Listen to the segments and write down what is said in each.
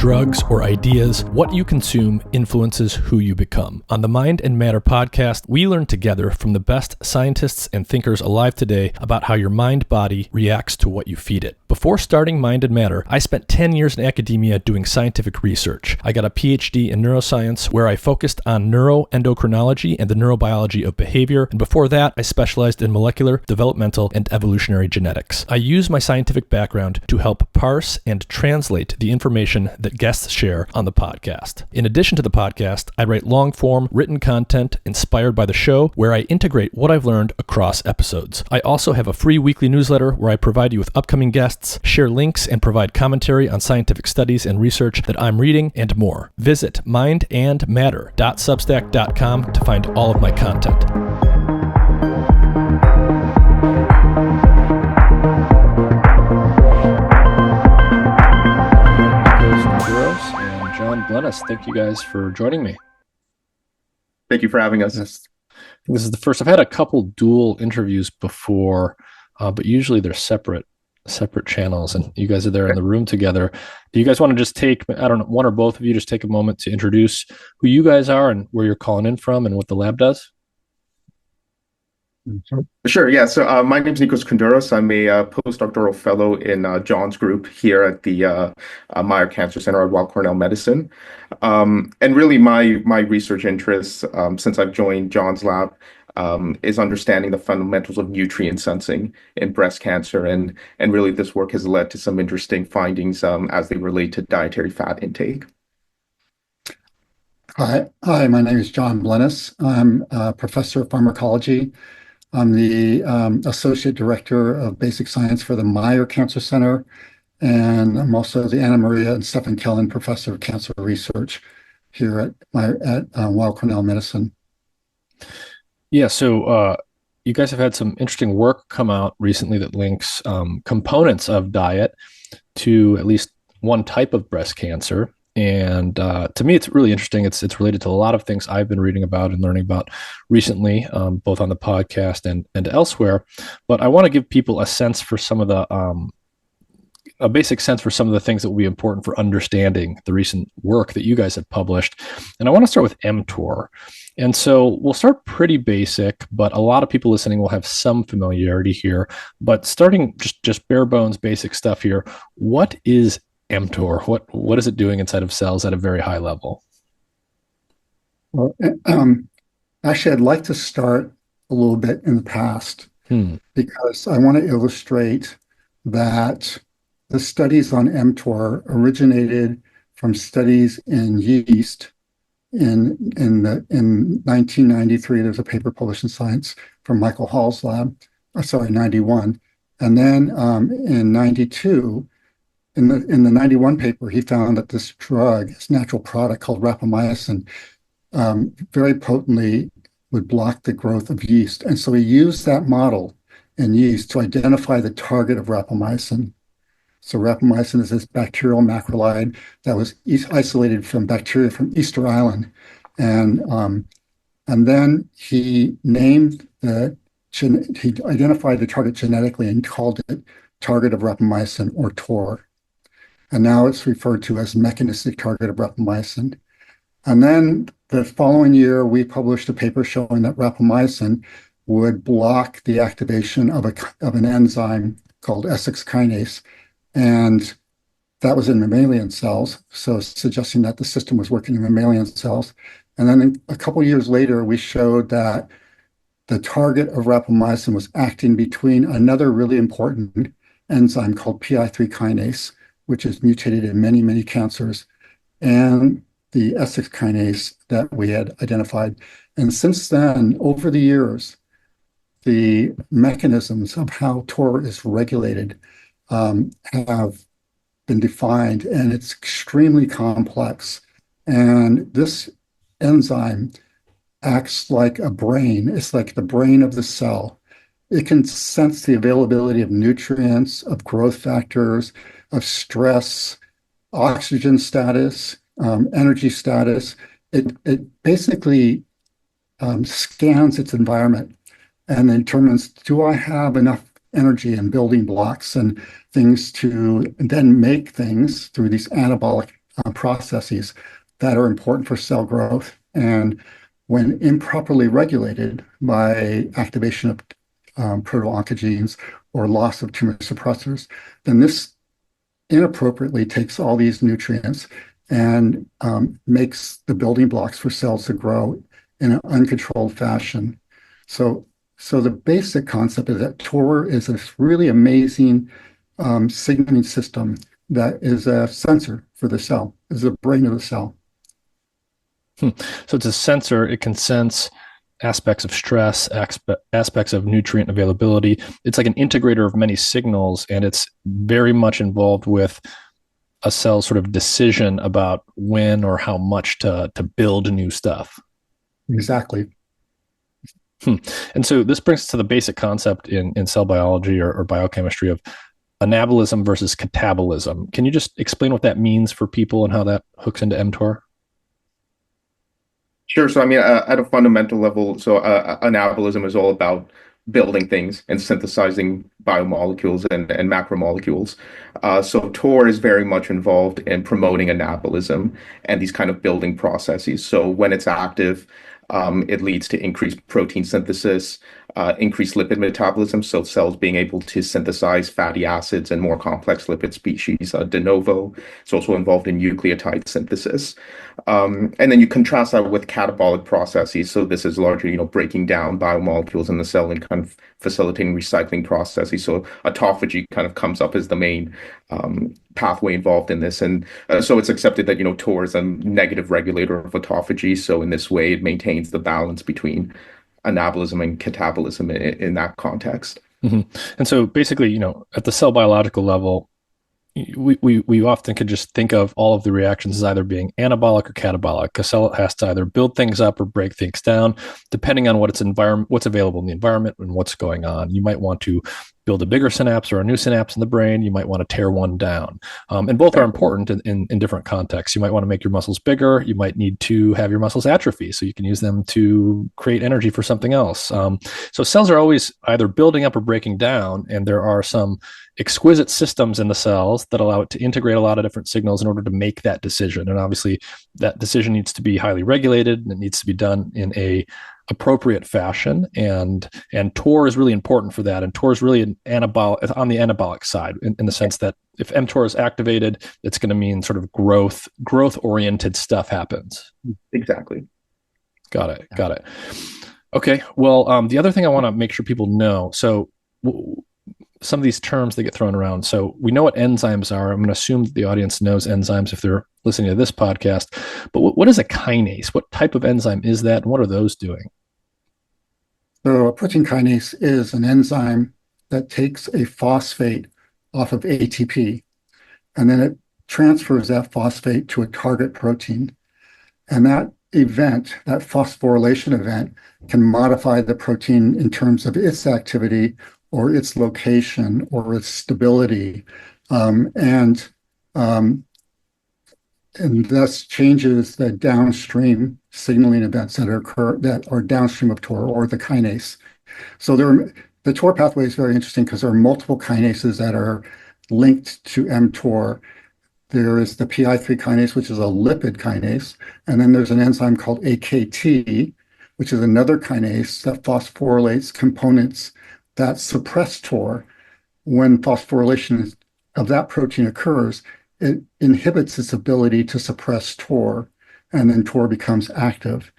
drugs, or ideas, what you consume influences who you become. On the Mind and Matter podcast, we learn together from the best scientists and thinkers alive today about how your mind-body reacts to what you feed it. Before starting Mind and Matter, I spent 10 years in academia doing scientific research. I got a PhD in neuroscience where I focused on neuroendocrinology and the neurobiology of behavior, and before that, I specialized in molecular, developmental, and evolutionary genetics. I use my scientific background to help parse and translate the information that guests share on the podcast. In addition to the podcast, I write long-form written content inspired by the show where I integrate what I've learned across episodes. I also have a free weekly newsletter where I provide you with upcoming guests, share links, and provide commentary on scientific studies and research that I'm reading, and more. Visit mindandmatter.substack.com to find all of my content. Blenis, thank you guys for joining me. Thank you for having us. This is the first. I've had a couple dual interviews before, but usually they're separate channels, and you guys are there in the room together. Do you guys want to just take, I don't know, one or both of you just take a moment to introduce who you guys are and where you're calling in from and what the lab does? Sure. Yeah. So my name is Nikos Koundouros. I'm a postdoctoral fellow in John's group here at the Meyer Cancer Center at Weill Cornell Medicine. And really my research interests since I've joined John's lab is understanding the fundamentals of nutrient sensing in breast cancer. And really this work has led to some interesting findings as they relate to dietary fat intake. Hi, my name is John Blenis. I'm a professor of pharmacology. I'm the Associate Director of Basic Science for the Meyer Cancer Center, and I'm also the Anna Maria and Stephen Kellen Professor of Cancer Research here at Weill Cornell Medicine. Yeah, so you guys have had some interesting work come out recently that links components of diet to at least one type of breast cancer. And to me, it's really interesting. It's related to a lot of things I've been reading about and learning about recently, both on the podcast and elsewhere. But I want to give people a sense for some of the, a basic sense for some of the things that will be important for understanding the recent work that you guys have published. And I want to start with mTOR. And so we'll start pretty basic, but a lot of people listening will have some familiarity here. But starting just bare bones basic stuff here, what is mTOR? What is it doing inside of cells at a very high level? Well, actually, I'd like to start a little bit in the past because I want to illustrate that the studies on mTOR originated from studies in yeast. In 1993, there's a paper published in Science from Michael Hall's lab. 91, and then in 92. In the 91 paper, he found that this drug, this natural product called rapamycin, very potently would block the growth of yeast. And so he used that model in yeast to identify the target of rapamycin. So rapamycin is this bacterial macrolide that was isolated from bacteria from Easter Island. And then he named he identified the target genetically and called it target of rapamycin, or TOR. And now it's referred to as mechanistic target of rapamycin. And then the following year, we published a paper showing that rapamycin would block the activation of an enzyme called Essex kinase. And that was in mammalian cells, so suggesting that the system was working in mammalian cells. And then a couple years later, we showed that the target of rapamycin was acting between another really important enzyme called PI3 kinase, which is mutated in many, many cancers, and the Essex kinase that we had identified. And since then, over the years, the mechanisms of how TOR is regulated have been defined, and it's extremely complex. And this enzyme acts like a brain. It's like the brain of the cell. It can sense the availability of nutrients, of growth factors, of stress, oxygen status, energy status. It basically scans its environment and determines, do I have enough energy and building blocks and things to then make things through these anabolic processes that are important for cell growth. And when improperly regulated by activation of proto-oncogenes or loss of tumor suppressors, then this inappropriately takes all these nutrients and makes the building blocks for cells to grow in an uncontrolled fashion. So the basic concept is that mTOR is a really amazing signaling system that is a sensor for the cell, is the brain of the cell. So it's a sensor. It can sense aspects of stress, aspects of nutrient availability. It's like an integrator of many signals, and it's very much involved with a cell's sort of decision about when or how much to build new stuff. Exactly. And so this brings us to the basic concept in cell biology or biochemistry of anabolism versus catabolism. Can you just explain what that means for people and how that hooks into mTOR? Sure. So, I mean, at a fundamental level, anabolism is all about building things and synthesizing biomolecules and macromolecules. So mTOR is very much involved in promoting anabolism and these kind of building processes. So when it's active, it leads to increased protein synthesis, increased lipid metabolism, so cells being able to synthesize fatty acids and more complex lipid species de novo. It's also involved in nucleotide synthesis. And then you contrast that with catabolic processes. So this is largely, breaking down biomolecules in the cell and kind of facilitating recycling processes. So autophagy kind of comes up as the main pathway involved in this. And so it's accepted that, mTOR is a negative regulator of autophagy. So in this way, it maintains the balance between anabolism and catabolism in that context. Mm-hmm. And so basically, at the cell biological level, we often could just think of all of the reactions as either being anabolic or catabolic. A cell has to either build things up or break things down, depending on what's available in the environment and what's going on. You might want to build a bigger synapse or a new synapse in the brain. You might want to tear one down. And both are important in different contexts. You might want to make your muscles bigger. You might need to have your muscles atrophy so you can use them to create energy for something else. So cells are always either building up or breaking down, and there are some exquisite systems in the cells that allow it to integrate a lot of different signals in order to make that decision. And obviously that decision needs to be highly regulated, and it needs to be done in a appropriate fashion. And mTOR is really important for that. And mTOR is really on the anabolic side in the sense that if mTOR is activated, it's going to mean sort of growth oriented stuff happens. Exactly. Got it. Okay. Well, the other thing I want to make sure people know, so some of these terms that get thrown around. So we know what enzymes are. I'm going to assume that the audience knows enzymes if they're listening to this podcast. But what is a kinase? What type of enzyme is that? And what are those doing? So a protein kinase is an enzyme that takes a phosphate off of ATP, and then it transfers that phosphate to a target protein. And that phosphorylation event, can modify the protein in terms of its activity or its location or its stability, and thus changes the downstream signaling events that are downstream of mTOR or the kinase. So the mTOR pathway is very interesting because there are multiple kinases that are linked to mTOR. There is the PI3 kinase, which is a lipid kinase, and then there's an enzyme called AKT, which is another kinase that phosphorylates components that suppress mTOR. When phosphorylation of that protein occurs, it inhibits its ability to suppress mTOR, and then mTOR becomes active.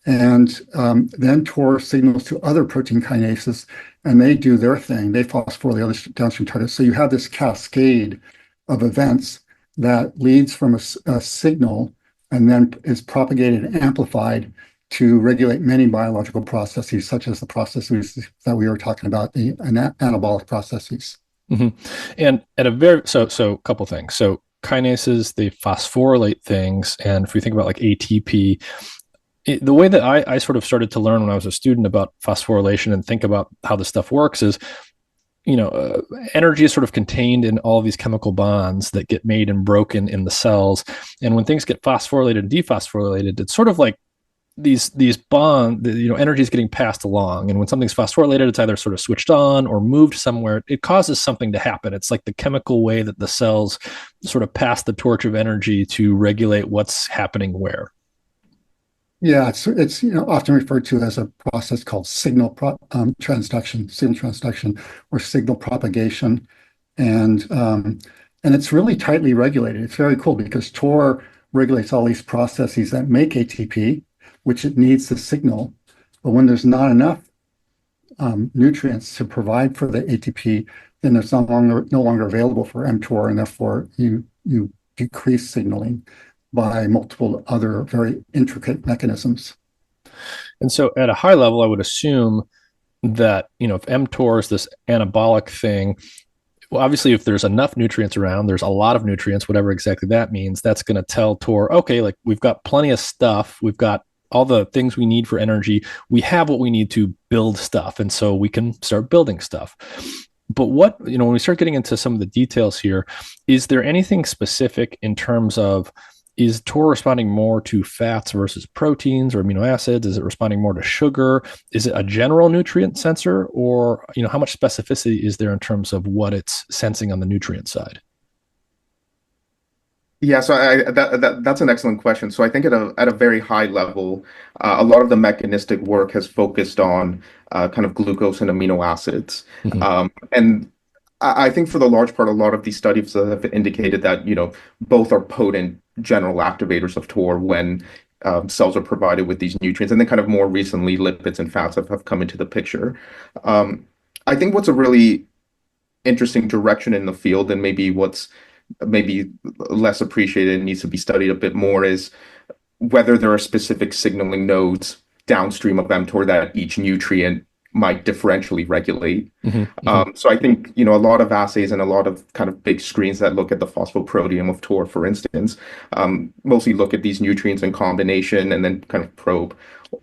And then mTOR signals to other protein kinases, and they do their thing. They phosphorylate other downstream targets. So you have this cascade of events that leads from a signal and then is propagated and amplified to regulate many biological processes, such as the processes that we were talking about, the anabolic processes. Mm-hmm. And at a couple things. So kinases, they phosphorylate things. And if we think about like ATP, the way that I sort of started to learn when I was a student about phosphorylation and think about how this stuff works is, energy is sort of contained in all of these chemical bonds that get made and broken in the cells. And when things get phosphorylated and dephosphorylated, it's sort of like these bond, energy is getting passed along, and when something's phosphorylated, it's either sort of switched on or moved somewhere. It causes something to happen. It's like the chemical way that the cells sort of pass the torch of energy to regulate what's happening where. Yeah, it's often referred to as a process called signal transduction, or signal propagation, and it's really tightly regulated. It's very cool because TOR regulates all these processes that make ATP, which it needs to signal. But when there's not enough nutrients to provide for the ATP, then it's no longer available for mTOR, and therefore you decrease signaling by multiple other very intricate mechanisms. And so at a high level, I would assume that, if mTOR is this anabolic thing, well, obviously, if there's enough nutrients around, there's a lot of nutrients, whatever exactly that means, that's going to tell TOR, okay, like we've got plenty of stuff. We've got all the things we need for energy. We have what we need to build stuff. And so we can start building stuff. But when we start getting into some of the details here, is there anything specific in terms of, is TOR responding more to fats versus proteins or amino acids? Is it responding more to sugar? Is it a general nutrient sensor? Or, how much specificity is there in terms of what it's sensing on the nutrient side? Yeah, so that's an excellent question. So I think at a very high level, a lot of the mechanistic work has focused on kind of glucose and amino acids. And I think for the large part, a lot of these studies have indicated that, both are potent general activators of TOR when cells are provided with these nutrients. And then kind of more recently, lipids and fats have come into the picture. I think what's a really interesting direction in the field, and maybe what's maybe less appreciated and needs to be studied a bit more, is whether there are specific signaling nodes downstream of mTOR that each nutrient might differentially regulate. So I think, a lot of assays and a lot of kind of big screens that look at the phosphoproteome of TOR, for instance, mostly look at these nutrients in combination and then kind of probe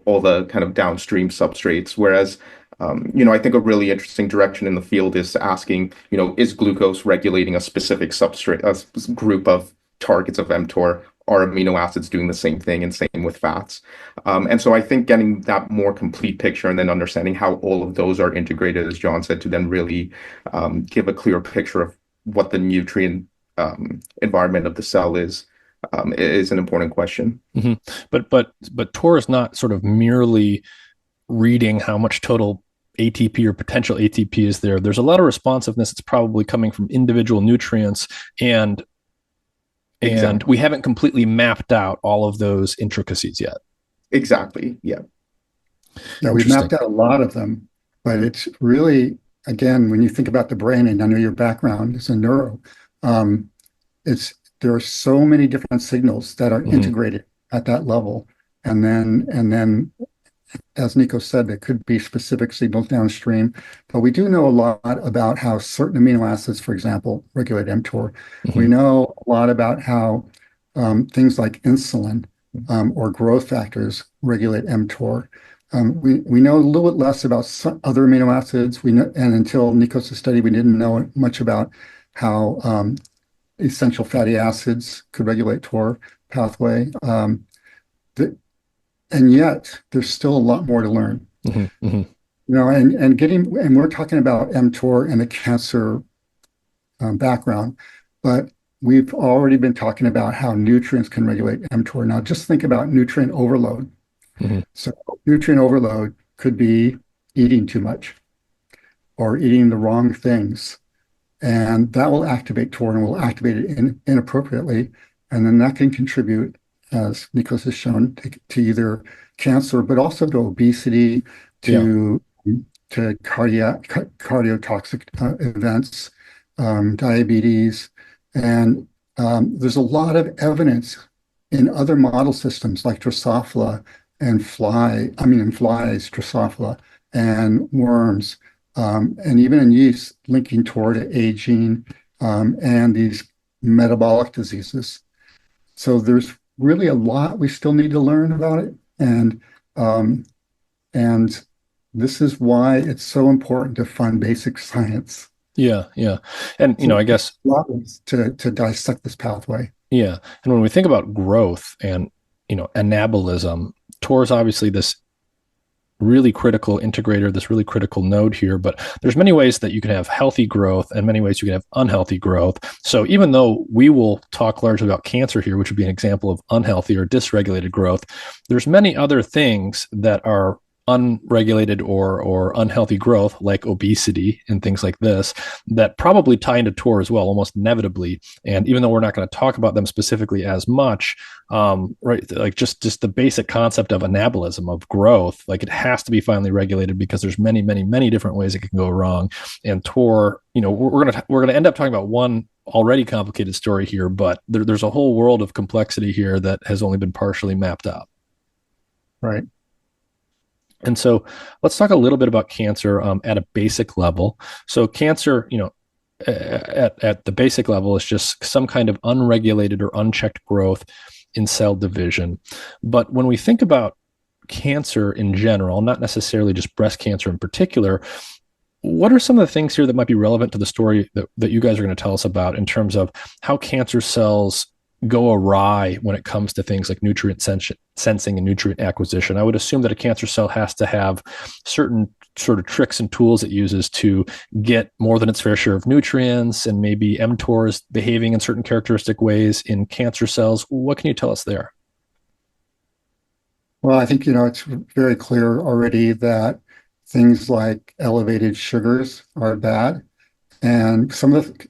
all the kind of downstream substrates. Whereas, I think a really interesting direction in the field is asking, is glucose regulating a specific substrate, a group of targets of mTOR? Are amino acids doing the same thing, and same with fats? And so I think getting that more complete picture and then understanding how all of those are integrated, as John said, to then really give a clear picture of what the nutrient environment of the cell is an important question. But TOR is not sort of merely reading how much total ATP or potential ATP is there. There's a lot of responsiveness that's probably coming from individual nutrients, and exactly. We haven't completely mapped out all of those intricacies yet. Exactly. Yeah. Yeah, we've mapped out a lot of them, but it's really, again, when you think about the brain, and I know your background is in neuro, there are so many different signals that are integrated at that level. And then as Nico said, there could be specific signals downstream, but we do know a lot about how certain amino acids, for example, regulate mTOR. We know a lot about how things like insulin or growth factors regulate mTOR. We know a little bit less about some other amino acids. And until Nikos' study, we didn't know much about how essential fatty acids could regulate TOR pathway. And yet, there's still a lot more to learn. And we're talking about mTOR and the cancer background, but we've already been talking about how nutrients can regulate mTOR. Now, just think about nutrient overload. So, nutrient overload could be eating too much or eating the wrong things, and that will activate TOR and will activate it inappropriately, and then that can contribute, as Nikos has shown, to either cancer, but also to obesity, to cardiotoxic events, diabetes. And there's a lot of evidence in other model systems like Drosophila and in flies, Drosophila and worms, and even in yeast, linking toward aging and these metabolic diseases. So there's really a lot we still need to learn about it, and this is why it's so important to fund basic science. Yeah, and I guess to dissect this pathway. Yeah, and when we think about growth and anabolism, TOR is obviously this really critical integrator, this really critical node here, but there's many ways that you can have healthy growth and many ways you can have unhealthy growth. So even though we will talk largely about cancer here, which would be an example of unhealthy or dysregulated growth, there's many other things that are unregulated or unhealthy growth, like obesity and things like this, that probably tie into TOR as well, almost inevitably. And even though we're not going to talk about them specifically as much, right, like just the basic concept of anabolism, of growth, like it has to be finely regulated because there's many different ways it can go wrong. And TOR, we're gonna end up talking about one already complicated story here, but there's a whole world of complexity here that has only been partially mapped out. Right. And so let's talk a little bit about cancer at a basic level. So cancer, at the basic level is just some kind of unregulated or unchecked growth in cell division. But when we think about cancer in general, not necessarily just breast cancer in particular, what are some of the things here that might be relevant to the story that you guys are going to tell us about in terms of how cancer cells go awry when it comes to things like nutrient sensing and nutrient acquisition? I would assume that a cancer cell has to have certain sort of tricks and tools it uses to get more than its fair share of nutrients, and maybe mTOR is behaving in certain characteristic ways in cancer cells. What can you tell us there? Well, I think, it's very clear already that things like elevated sugars are bad. And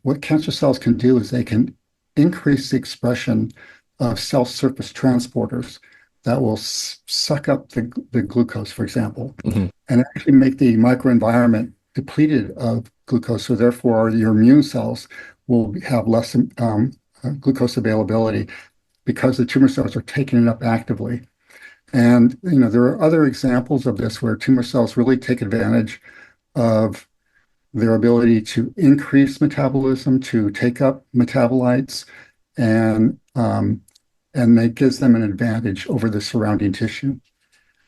what cancer cells can do is they can increase the expression of cell surface transporters that will suck up the glucose, for example, and actually make the microenvironment depleted of glucose. So therefore, your immune cells will have less glucose availability because the tumor cells are taking it up actively. And there are other examples of this where tumor cells really take advantage of their ability to increase metabolism, to take up metabolites, and that gives them an advantage over the surrounding tissue.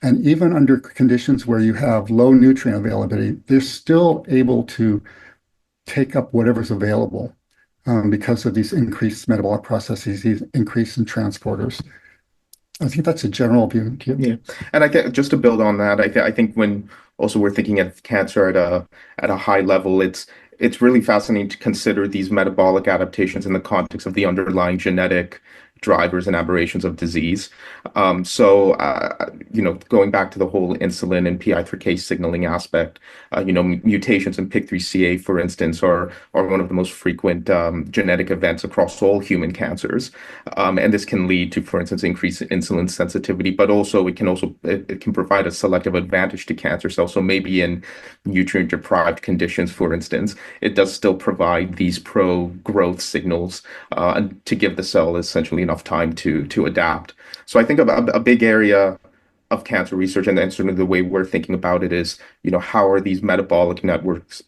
And even under conditions where you have low nutrient availability, they're still able to take up whatever's available because of these increased metabolic processes, these increase in transporters. I think that's a general view. Yeah, and I think just to build on that, I think when also we're thinking of cancer at a high level, it's really fascinating to consider these metabolic adaptations in the context of the underlying genetic drivers and aberrations of disease. Going back to the whole insulin and PI3K signaling aspect, mutations in PIK3CA, for instance, are one of the most frequent genetic events across all human cancers. And this can lead to, for instance, increased insulin sensitivity, but also it can provide a selective advantage to cancer cells. So maybe in nutrient deprived conditions, for instance, it does still provide these pro-growth signals to give the cell essentially enough time to adapt. So I think a big area of cancer research, and certainly the way we're thinking about it is, how are these metabolic networks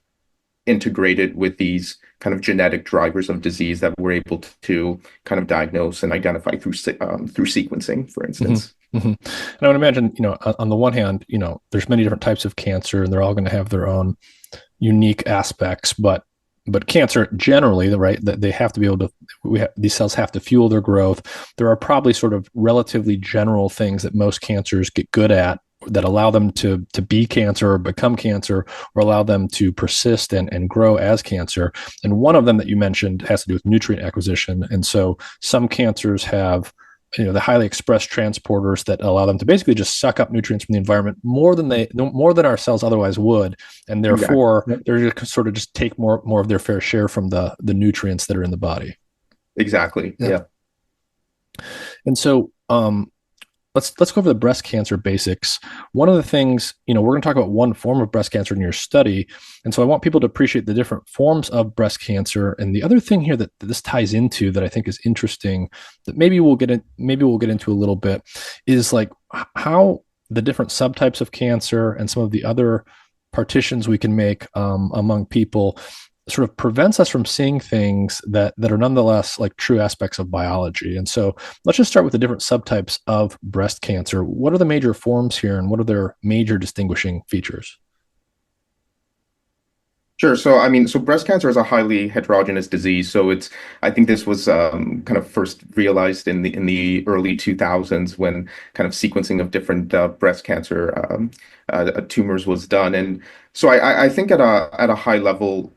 integrated with these kind of genetic drivers of disease that we're able to kind of diagnose and identify through sequencing, for instance. And I would imagine, on the one hand, there's many different types of cancer, and they're all going to have their own unique aspects, but cancer generally, right, that they have to be able to, these cells have to fuel their growth. There are probably sort of relatively general things that most cancers get good at that allow them to be cancer or become cancer, or allow them to persist and grow as cancer. And one of them that you mentioned has to do with nutrient acquisition. And so some cancers have the highly expressed transporters that allow them to basically just suck up nutrients from the environment more than our cells otherwise would, and therefore they're just sort of just take more of their fair share from the nutrients that are in the body. Exactly. Yeah. And so let's go over the breast cancer basics. One of the things, we're going to talk about one form of breast cancer in your study. And so I want people to appreciate the different forms of breast cancer. And the other thing here that this ties into that I think is interesting, that maybe we'll get into a little bit, is like how the different subtypes of cancer and some of the other partitions we can make among people sort of prevents us from seeing things that are nonetheless like true aspects of biology. And so let's just start with the different subtypes of breast cancer. What are the major forms here, and what are their major distinguishing features? Sure. So, I mean, so breast cancer is a highly heterogeneous disease. So I think this was kind of first realized in the early 2000s when kind of sequencing of different breast cancer tumors was done. And so I think at a high level,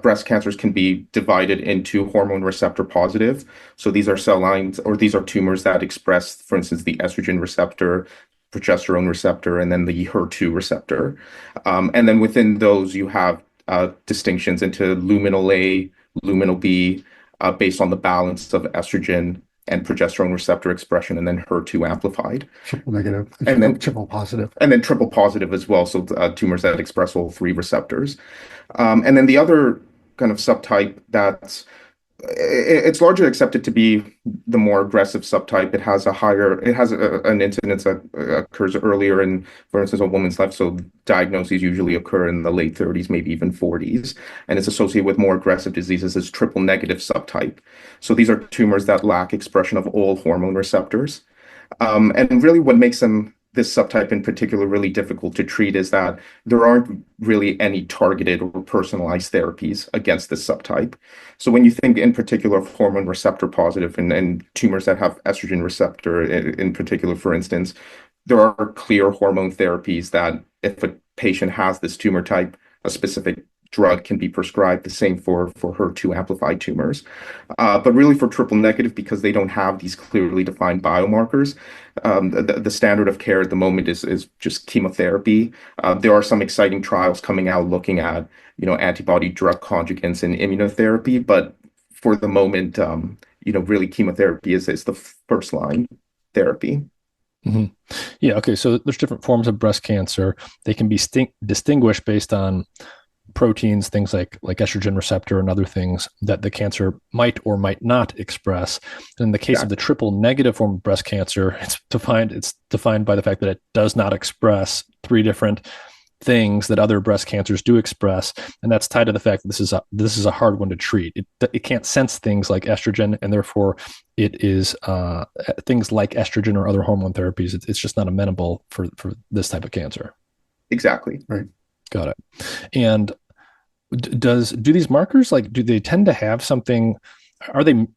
breast cancers can be divided into hormone receptor positive. So these are cell lines, or these are tumors that express, for instance, the estrogen receptor, progesterone receptor, and then the HER2 receptor. And then within those, you have distinctions into luminal A, luminal B, based on the balance of estrogen and progesterone receptor expression, and then HER2 amplified, Triple negative, and then triple positive. triple positive as well. So tumors that express all three receptors. And then the other kind of subtype that's it's largely accepted to be the more aggressive subtype. It has an incidence that occurs earlier in, for instance, a woman's life. So diagnoses usually occur in the late 30s, maybe even 40s, and it's associated with more aggressive diseases as triple negative subtype. So these are tumors that lack expression of all hormone receptors. And really what makes this subtype in particular really difficult to treat is that there aren't really any targeted or personalized therapies against this subtype. So when you think in particular of hormone receptor positive and tumors that have estrogen receptor in particular, for instance, there are clear hormone therapies that if a patient has this tumor type, a specific drug can be prescribed, the same for HER2 amplified tumors. But really for triple negative, because they don't have these clearly defined biomarkers, the standard of care at the moment is just chemotherapy. There are some exciting trials coming out looking at, antibody drug conjugates and immunotherapy, but for the moment, really chemotherapy is the first line therapy. Mm-hmm. Yeah. Okay. So there's different forms of breast cancer. They can be distinguished based on proteins, things like estrogen receptor and other things that the cancer might or might not express. And in the case of the triple negative form of breast cancer, it's defined by the fact that it does not express three different things that other breast cancers do express, and that's tied to the fact that this is a hard one to treat. It can't sense things like estrogen, and therefore it is things like estrogen or other hormone therapies. It's just not amenable for this type of cancer. Exactly. Right. Got it. And do these markers, do they tend to have something? Are they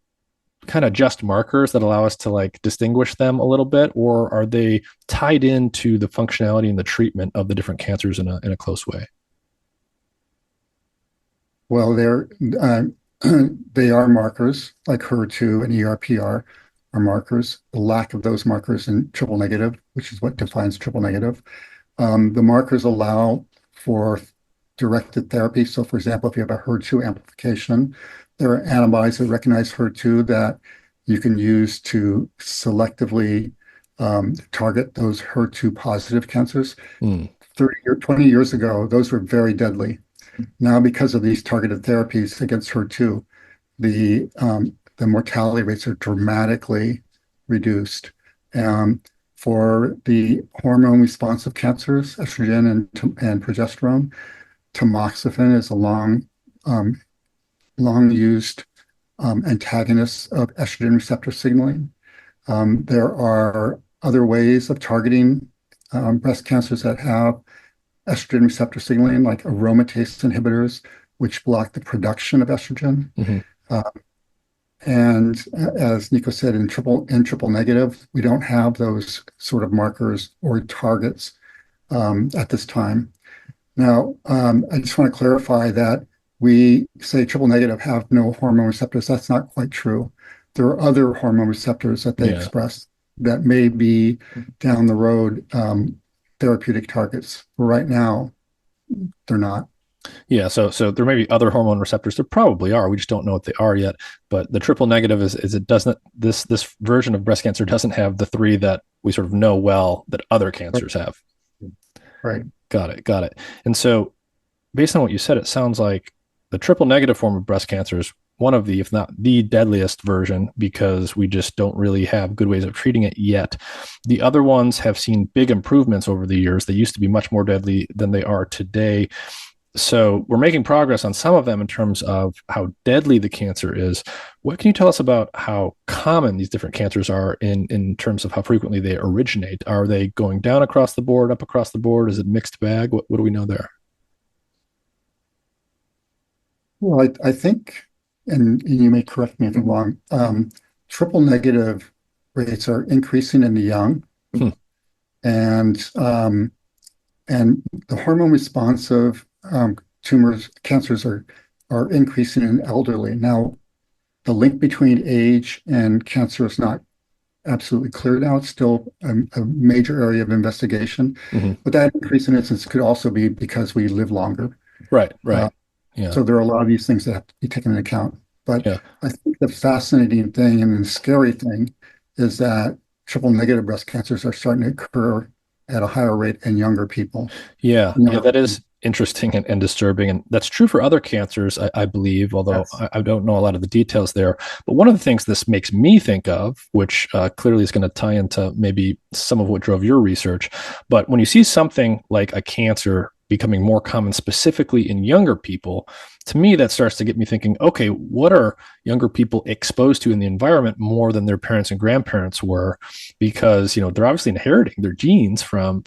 kind of just markers that allow us to distinguish them a little bit, or are they tied into the functionality and the treatment of the different cancers in a close way? Well, they are markers like HER2 and ERPR are markers. The lack of those markers in triple negative, which is what defines triple negative, the markers allow for directed therapy. So, for example, if you have a HER2 amplification, there are antibodies that recognize HER2 that you can use to selectively target those HER2 positive cancers. 30 or 20 years ago, those were very deadly. Now, because of these targeted therapies against HER2, the mortality rates are dramatically reduced. For the hormone responsive cancers, estrogen and progesterone, tamoxifen is a long used antagonist of estrogen receptor signaling. There are other ways of targeting breast cancers that have estrogen receptor signaling, like aromatase inhibitors, which block the production of estrogen. Mm-hmm. And as Nico said, in triple negative, we don't have those sort of markers or targets at this time. Now, I just want to clarify that we say triple negative have no hormone receptors. That's not quite true. There are other hormone receptors that they express that may be down the road therapeutic targets. Right now, they're not. Yeah, so there may be other hormone receptors. There probably are. We just don't know what they are yet. But the triple negative is it doesn't this version of breast cancer doesn't have the three that we sort of know well that other cancers have. Right. Got it. And so, based on what you said, it sounds like the triple negative form of breast cancer is one of the, if not the deadliest version, because we just don't really have good ways of treating it yet. The other ones have seen big improvements over the years. They used to be much more deadly than they are today. So we're making progress on some of them in terms of how deadly the cancer is. What can you tell us about how common these different cancers are in terms of how frequently they originate? Are they going down across the board, up across the board? Is it mixed bag? What do we know there? Well, I think, and you may correct me if I'm wrong, triple negative rates are increasing in the young, Hmm. and and the hormone responsive tumors, cancers are increasing in elderly. Now, the link between age and cancer is not absolutely clear now. It's still a major area of investigation, Hmm. but that increase in incidence could also be because we live longer. Right, Uh, right. Yeah, so there are a lot of these things that have to be taken into account. But yeah, I think the fascinating thing and the scary thing is that triple negative breast cancers are starting to occur at a higher rate in younger people. yeah, You yeah. know, That is interesting and disturbing, and that's true for other cancers, I believe. Although Yes. I don't know a lot of the details there. But one of the things this makes me think of, which clearly is going to tie into maybe some of what drove your research, but when you see something like a cancer becoming more common specifically in younger people, to me that starts to get me thinking, okay, what are younger people exposed to in the environment more than their parents and grandparents were? Because they're obviously inheriting their genes from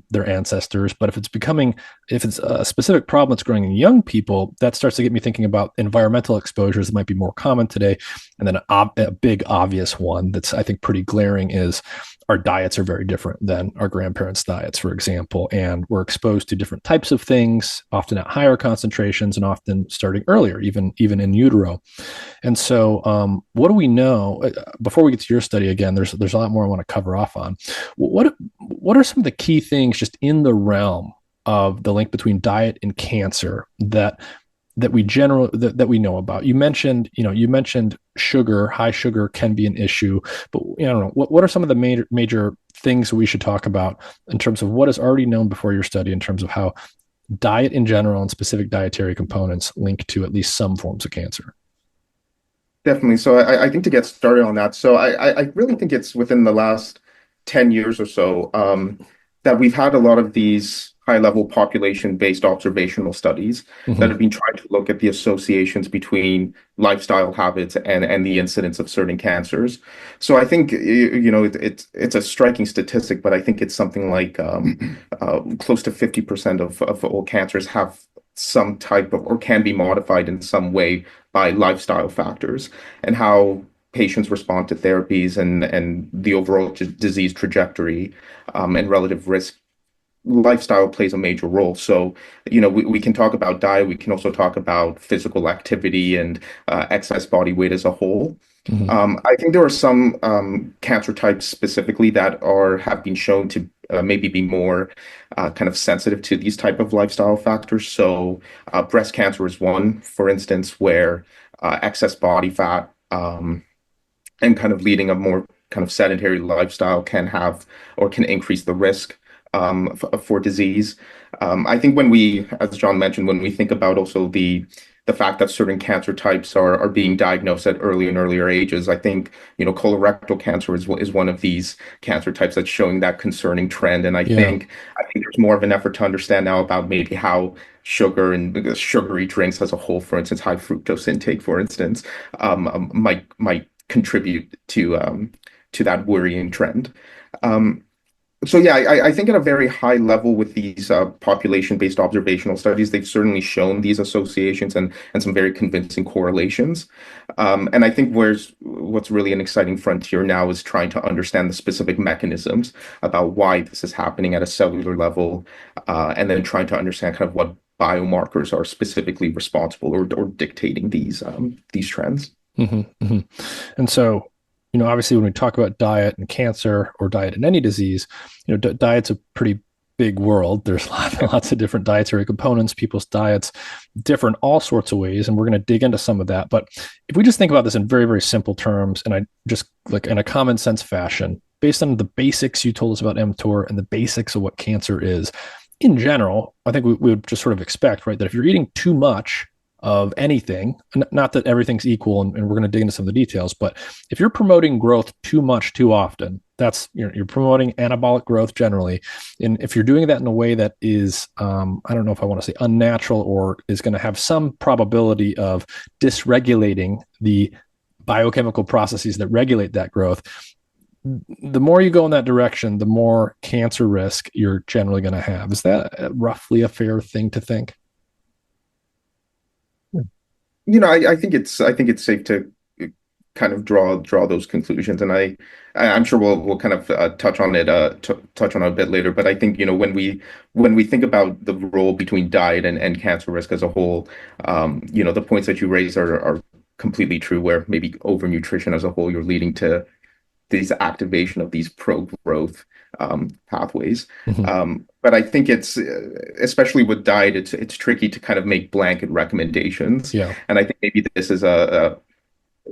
their ancestors, but if it's a specific problem that's growing in young people, that starts to get me thinking about environmental exposures that might be more common today. And then a big obvious one that's, I think, pretty glaring is our diets are very different than our grandparents' diets, for example, and we're exposed to different types of things, often at higher concentrations and often starting earlier, even in utero. And so, what do we know? Before we get to your study again, there's a lot more I want to cover off on. What are some of the key things just in the realm of the link between diet and cancer that we know about? You mentioned sugar. High sugar can be an issue, but I don't know what are some of the major things we should talk about in terms of what is already known before your study in terms of how diet in general and specific dietary components link to at least some forms of cancer. Definitely. So I think to get started on that, so I really think it's within the last 10 years or so that we've had a lot of these high-level population-based observational studies that Hmm. have been trying to look at the associations between lifestyle habits and the incidence of certain cancers. So I think it's a striking statistic, but I think it's something like close to 50% of all cancers have some type of or can be modified in some way by lifestyle factors and how patients respond to therapies and the overall disease trajectory and relative risk. Lifestyle plays a major role. So, we can talk about diet, we can also talk about physical activity and excess body weight as a whole. Hmm. I think there are some cancer types specifically that have been shown to maybe be more kind of sensitive to these type of lifestyle factors. So, breast cancer is one, for instance, where excess body fat and kind of leading a more kind of sedentary lifestyle can have or can increase the risk for disease. I think as John mentioned, when we think about also the fact that certain cancer types are being diagnosed at early and earlier ages, I think colorectal cancer is one of these cancer types that's showing that concerning trend. And Yeah. I think there's more of an effort to understand now about maybe how sugar and sugary drinks as a whole, for instance, high fructose intake, for instance, might contribute to that worrying trend. Um, so yeah, I think at a very high level with these population-based observational studies, they've certainly shown these associations and some very convincing correlations. And I think what's really an exciting frontier now is trying to understand the specific mechanisms about why this is happening at a cellular level, and then trying to understand kind of what biomarkers are specifically responsible or dictating these trends. Hmm. Hmm. And so, obviously, when we talk about diet and cancer or diet in any disease, diet's a pretty big world. There's lots of different dietary components. People's diets differ in all sorts of ways, and we're going to dig into some of that. But if we just think about this in very, very simple terms, and I just like in a common sense fashion, based on the basics you told us about mTOR and the basics of what cancer is, in general, I think we would just sort of expect, right, that if you're eating too much of anything, not that everything's equal, and we're going to dig into some of the details, but if you're promoting growth too much too often, that's you're promoting anabolic growth generally. And if you're doing that in a way that is, I don't know if I want to say unnatural or is going to have some probability of dysregulating the biochemical processes that regulate that growth, the more you go in that direction, the more cancer risk you're generally going to have. Is that roughly a fair thing to think? I think it's safe to kind of draw those conclusions, and I'm sure we'll kind of touch on it touch on it a bit later. But I think when we think about the role between diet and cancer risk as a whole, the points that you raise are completely true. Where maybe overnutrition as a whole, you're leading to these activation of these pro-growth pathways. Mhm. But I think it's especially with diet, it's tricky to kind of make blanket recommendations. Yeah. And I think maybe this is a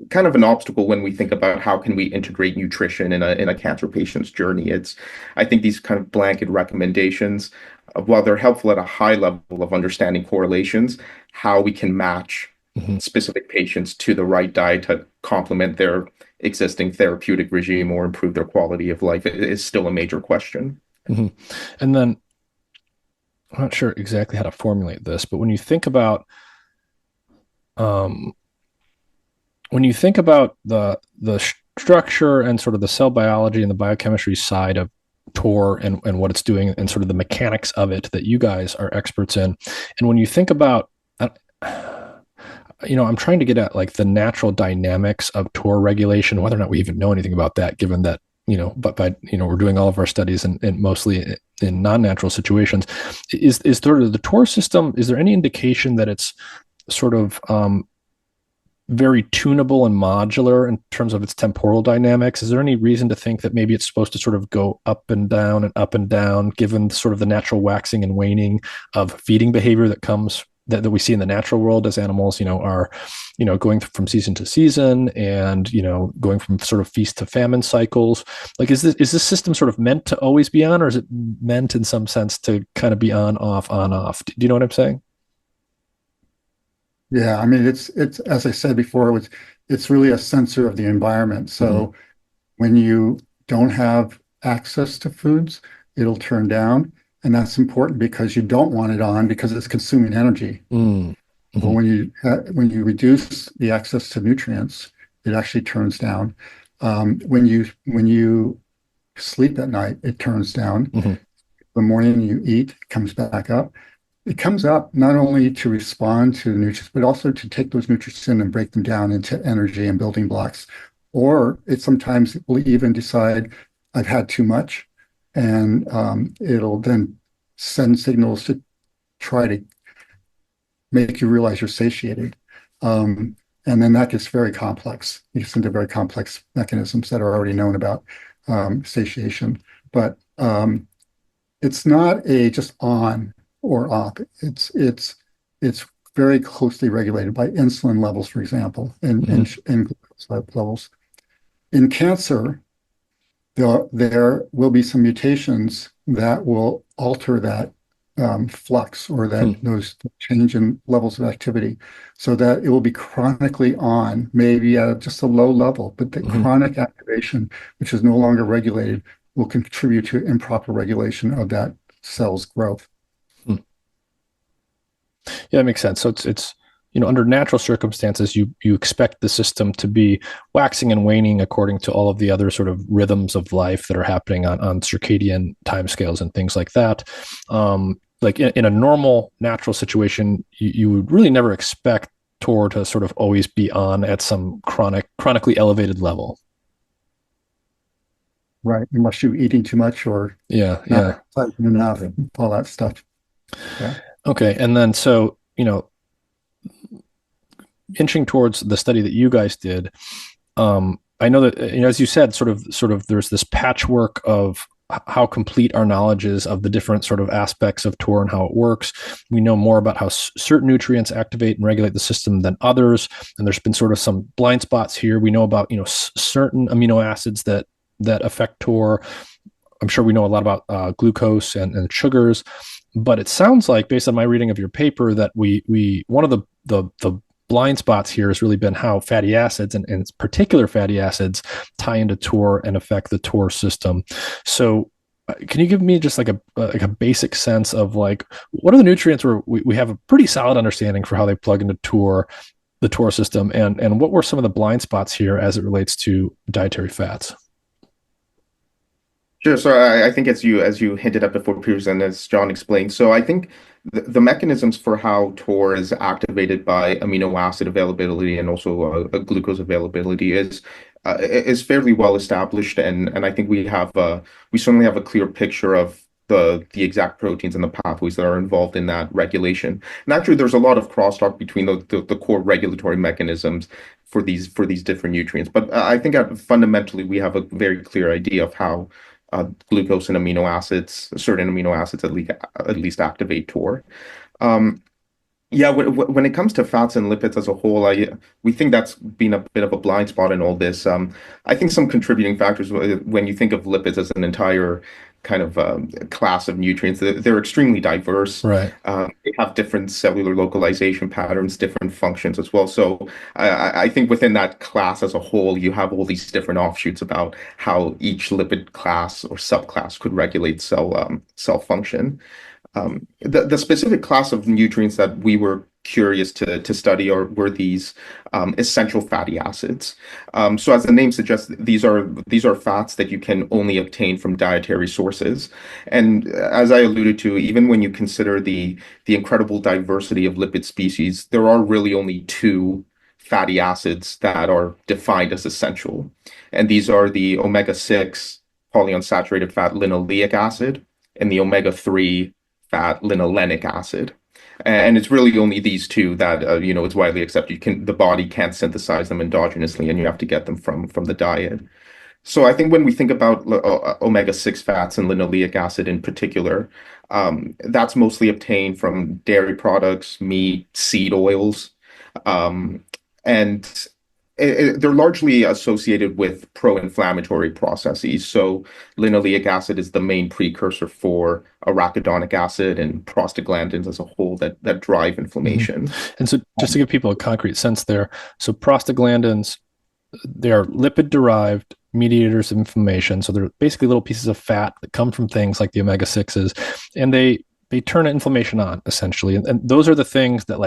kind of an obstacle when we think about how can we integrate nutrition in a cancer patient's journey. I think these kind of blanket recommendations, while they're helpful at a high level of understanding correlations, how we can match Mhm. specific patients to the right diet to complement their existing therapeutic regime or improve their quality of life is still a major question. Mhm. And then I'm not sure exactly how to formulate this, but um, when you think about the structure and sort of the cell biology and the biochemistry side of TOR and what it's doing and sort of the mechanics of it that you guys are experts in, and when you think about I'm trying to get at like the natural dynamics of TOR regulation, whether or not we even know anything about that, given that but by we're doing all of our studies and mostly in non-natural situations. Is sort of the TOR system? Is there any indication that it's sort of very tunable and modular in terms of its temporal dynamics? Is there any reason to think that maybe it's supposed to sort of go up and down, given sort of the natural waxing and waning of feeding behavior that comes that we see in the natural world as animals, are, going from season to season and, going from sort of feast to famine cycles? Like, is this system sort of meant to always be on, or is it meant in some sense to kind of be on, off? Do you know what I'm saying? Yeah, I mean it's as I said before, it's really a sensor of the environment. Mm-hmm. So when you don't have access to foods, it'll turn down. And that's important because you don't want it on because it's consuming energy. But Mm-hmm. when you reduce the access to nutrients, it actually turns down. When you sleep at night, it turns down. Mm-hmm. The morning you eat, it comes back up. It comes up not only to respond to the nutrients, but also to take those nutrients in and break them down into energy and building blocks. Or it sometimes will even decide, I've had too much, and it'll then send signals to try to make you realize you're satiated. And then that gets very complex. It gets into very complex mechanisms that are already known about satiation. But it's not a just on or off. It's very closely regulated by insulin levels, for example, and glucose levels. In cancer, there will be some mutations that will alter that flux or that Mm-hmm. those change in levels of activity, so that it will be chronically on, maybe at just a low level, but the Mm-hmm. chronic activation, which is no longer regulated, will contribute to improper regulation of that cell's growth. Yeah, that makes sense. So it's under natural circumstances, you expect the system to be waxing and waning according to all of the other sort of rhythms of life that are happening on circadian timescales and things like that. Like in a normal natural situation, you would really never expect TOR to sort of always be on at some chronically elevated level. Right. Unless you're eating too much or Yeah, not yeah. exercising enough, all that stuff. Yeah. Okay, and then so inching towards the study that you guys did, I know that as you said, sort of, there's this patchwork of how complete our knowledge is of the different sort of aspects of TOR and how it works. We know more about how certain nutrients activate and regulate the system than others, and there's been sort of some blind spots here. We know about certain amino acids that affect TOR. I'm sure we know a lot about glucose and sugars, but it sounds like, based on my reading of your paper, that we one of the blind spots here has really been how fatty acids and particular fatty acids tie into TOR and affect the TOR system. So can you give me just like a basic sense of like what are the nutrients where we have a pretty solid understanding for how they plug into the TOR system, and what were some of the blind spots here as it relates to dietary fats? Sure. So I think as you hinted at before, Piers, and as John explained, so I think the mechanisms for how TOR is activated by amino acid availability and also glucose availability is fairly well established, and I think we certainly have a clear picture of the exact proteins and the pathways that are involved in that regulation. And actually, there's a lot of crosstalk between the core regulatory mechanisms for these different nutrients. But I think fundamentally we have a very clear idea of how glucose and amino acids, certain amino acids at least activate TOR. Um, yeah, when it comes to fats and lipids as a whole, we think that's been a bit of a blind spot in all this. I think some contributing factors when you think of lipids as an entire kind of class of nutrients, they're extremely diverse. Right. They have different cellular localization patterns, different functions as well. So I think within that class as a whole, you have all these different offshoots about how each lipid class or subclass could regulate cell function. The specific class of nutrients that we were curious to study were these essential fatty acids. So as the name suggests, these are fats that you can only obtain from dietary sources. And as I alluded to, even when you consider the incredible diversity of lipid species, there are really only two fatty acids that are defined as essential. And these are the omega-6 polyunsaturated fat linoleic acid and the omega-3 fat linolenic acid. And it's really only these two that it's widely accepted. The body can't synthesize them endogenously, and you have to get them from the diet. So I think when we think about omega-6 fats and linoleic acid in particular, that's mostly obtained from dairy products, meat, seed oils, and they're largely associated with pro-inflammatory processes. So linoleic acid is the main precursor for arachidonic acid and prostaglandins as a whole that drive inflammation. And so just to give people a concrete sense there, so prostaglandins, they are lipid-derived mediators of inflammation. So they're basically little pieces of fat that come from things like the omega-6s, and they turn inflammation on, essentially. And those are the things that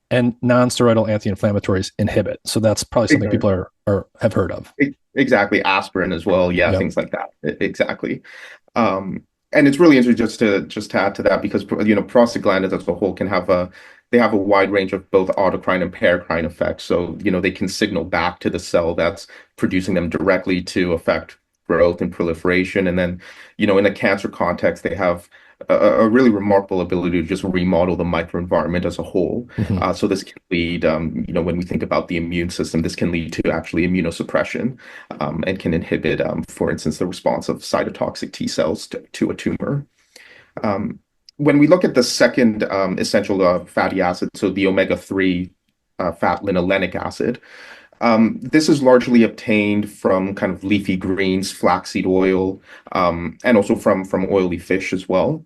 and non-steroidal anti-inflammatories inhibit. So that's probably something people have heard of. Exactly. Aspirin as well. Yeah, Yep. things like that. Exactly. And it's really interesting just to add to that because prostaglandins as a whole they have a wide range of both autocrine and paracrine effects. So they can signal back to the cell that's producing them directly to affect growth and proliferation. And then in a cancer context, they have a really remarkable ability to just remodel the microenvironment as a whole. Mm-hmm. So this can lead, when we think about the immune system, this can lead to actually immunosuppression and can inhibit, for instance, the response of cytotoxic T cells to a tumor. When we look at the second essential fatty acid, so the omega-3 fat linolenic acid, this is largely obtained from kind of leafy greens, flaxseed oil, and also from oily fish as well.